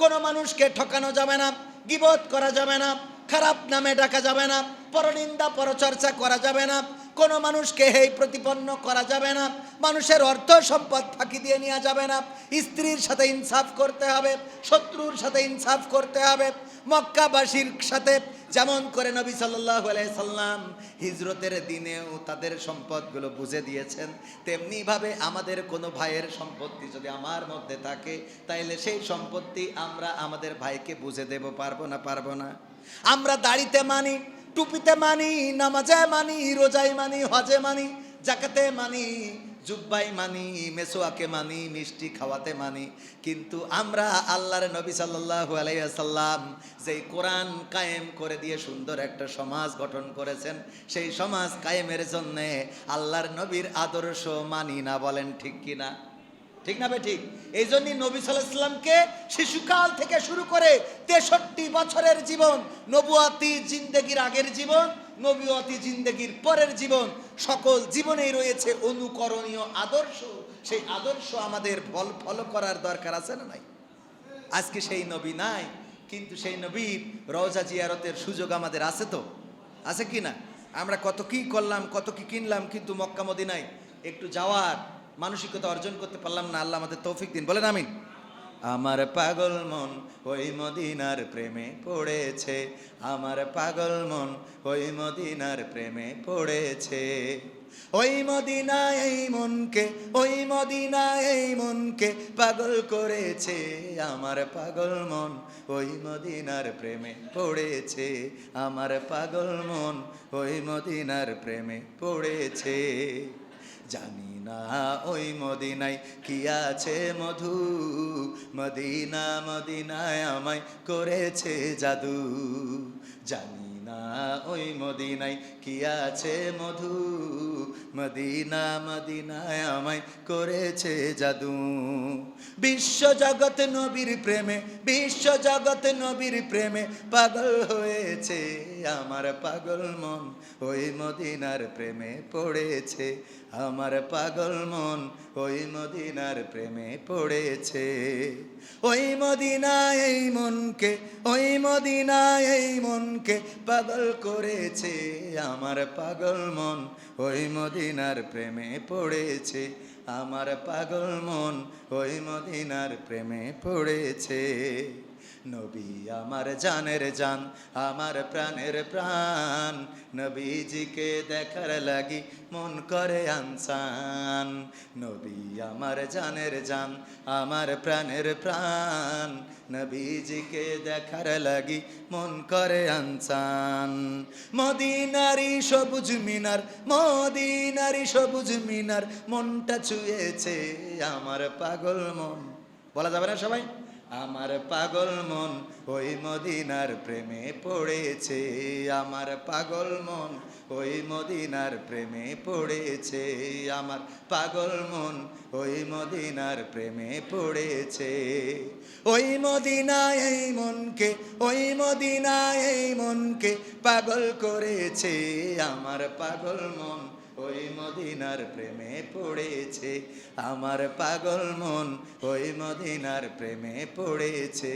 কোনো মানুষকে ঠকানো যাবে না, গীবত করা যাবে না, খারাপ নামে ডাকা যাবে না, পরনিন্দা পরচর্চা করা যাবে না, কোনো মানুষকে হেয় প্রতিপন্ন করা যাবে না, মানুষের অর্থ সম্পদ ফাঁকি দিয়ে নেওয়া যাবে না, স্ত্রীর সাথে ইনসাফ করতে হবে, শত্রুর সাথে ইনসাফ করতে হবে। মক্কাবাসীর সাথে যেমন করে নবী সাল্লাল্লাহু আলাইহি সাল্লাম হিজরতের দিনেও তাদের সম্পদগুলো বুঝে দিয়েছেন, তেমনিভাবে আমাদের কোনো ভাইয়ের সম্পত্তি যদি আমার মধ্যে থাকে, তাইলে সেই সম্পত্তি আমরা আমাদের ভাইকে বুঝে দেব, পারবো না? পারবো না? আমরা দাড়িতে মানি, টুপিতে মানি, নামাজে মানি, রোজায় মানি, হজে মানি, জাকাতে মানি, জুব্বাই মানি, মেসোয়াকে মানি, মিষ্টি খাওয়াতে মানি, কিন্তু আমরা আল্লাহর নবী সাল্লাল্লাহু আলাইহি ওয়াসাল্লাম যেই কোরআন কায়েম করে দিয়ে সুন্দর একটা সমাজ গঠন করেছেন, সেই সমাজ কায়েমের জন্য আল্লাহর নবীর আদর্শ মানি না। বলেন ঠিক কি না? ঠিক না ঠিক? এই জন্যই নবী সাল্লাল্লাহু আলাইহি ওয়াসাল্লামকে শিশুকাল থেকে শুরু করে 63 বছরের জীবন, নবুয়াতি জিন্দেগির আগের জীবন, নবুয়াতি জিন্দেগির পরের জীবন, সকল জীবনেই রয়েছে অনুকরণীয় আদর্শ। সেই আদর্শ আমাদের ফলো করার দরকার আছে না নাই? আজকে সেই নবী নাই, কিন্তু সেই নবীর রওজা জিয়ারতের সুযোগ আমাদের আছে তো? আছে কি না? আমরা কত কি করলাম, কত কি কিনলাম, কিন্তু মক্কা মদিনায় একটু যাওয়ার মানসিকতা অর্জন করতে পারলাম না। আল্লাহ আমাদের তৌফিক দিন, বলেন আমিন। আমার পাগল মন ওই মদিনার প্রেমে পড়েছে, আমার পাগল মন ওই মদিনার প্রেমে পড়েছে। ওই মদিনায় এই মনকে, ওই মদিনায় এই মনকে পাগল করেছে, আমার পাগল মন ওই মদিনার প্রেমে পড়েছে, আমার পাগল মন ওই মদিনার প্রেমে পড়েছে। জানি না ওই মদিনায় কি আছে মধু, মদিনা মদিনায় আমায় করেছে জাদু। জানি না ওই মদিনায় কি আছে মধু, মদিনা মদিনায় আমায় করেছে জাদু। বিশ্ব জগৎ নবীর প্রেমে, বিশ্ব জগৎ নবীর প্রেমে পাগল হয়েছে, আমার পাগল মন ওই মদিনার প্রেমে পড়েছে, আমার পাগল মন ওই মদিনার প্রেমে পড়েছে। ওই মদিনায় এই মনকে, ওই মদিনায় এই মনকে পাগল করেছে, আমার পাগল মন ওই মদিনার প্রেমে পড়েছে, আমার পাগল মন ওই মদিনার প্রেমে পড়েছে। নবী আমার জানের জান, আমার প্রাণের প্রাণ, নবীজিকে দেখার লাগি মন করে আনসান। নবী আমার জানের জান, আমার প্রাণের প্রাণ, নবীজিকে দেখার লাগি মন করে আনসান। মদিনারি সবুজ মিনার, মদিনারি সবুজ মিনার মনটা ছুঁয়েছে, আমার পাগল মন। বলা যাবে না সবাই? আমার পাগল মন ওই মদিনার প্রেমে পড়েছে, আমার পাগল মন ওই মদিনার প্রেমে পড়েছে, আমার পাগল মন ওই মদিনার প্রেমে পড়েছে। ওই মদিনায় এই মনকে, ওই মদিনায় এই মনকে পাগল করেছে, আমার পাগল মন ওই মদিনার প্রেমে পড়েছে, আমার পাগল মন ওই মদিনার প্রেমে পড়েছে,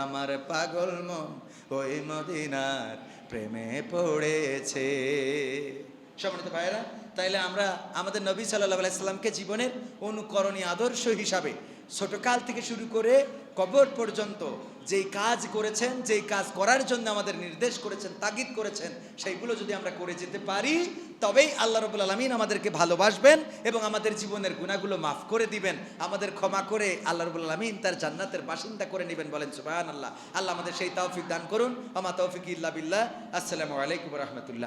আমার পাগল মন ওই মদিনার প্রেমে পড়েছে। সম্মানিত ভাইয়েরা, তাইলে আমরা আমাদের নবী সাল্লাল্লাহু আলাইহি সাল্লামকে জীবনের অনুকরণীয় আদর্শ হিসাবে ছোটকাল থেকে শুরু করে কবর পর্যন্ত যেই কাজ করেছেন, যেই কাজ করার জন্য আমাদের নির্দেশ করেছেন, তাগিদ করেছেন, সেইগুলো যদি আমরা করে যেতে পারি, তবেই আল্লাহ রাব্বুল আলামিন আমাদেরকে ভালোবাসবেন এবং আমাদের জীবনের গুনাহগুলো মাফ করে দিবেন, আমাদের ক্ষমা করে আল্লাহ রাব্বুল আলামিন তার জান্নাতের বাসিন্দা করে নেবেন। বলেন সুবহানাল্লাহ। আল্লাহ আমাদের সেই তৌফিক দান করুন। আমা তৌফিক ইল্লা বিল্লাহ। আসসালামু আলাইকুম ওয়া রাহমাতুল্লাহ।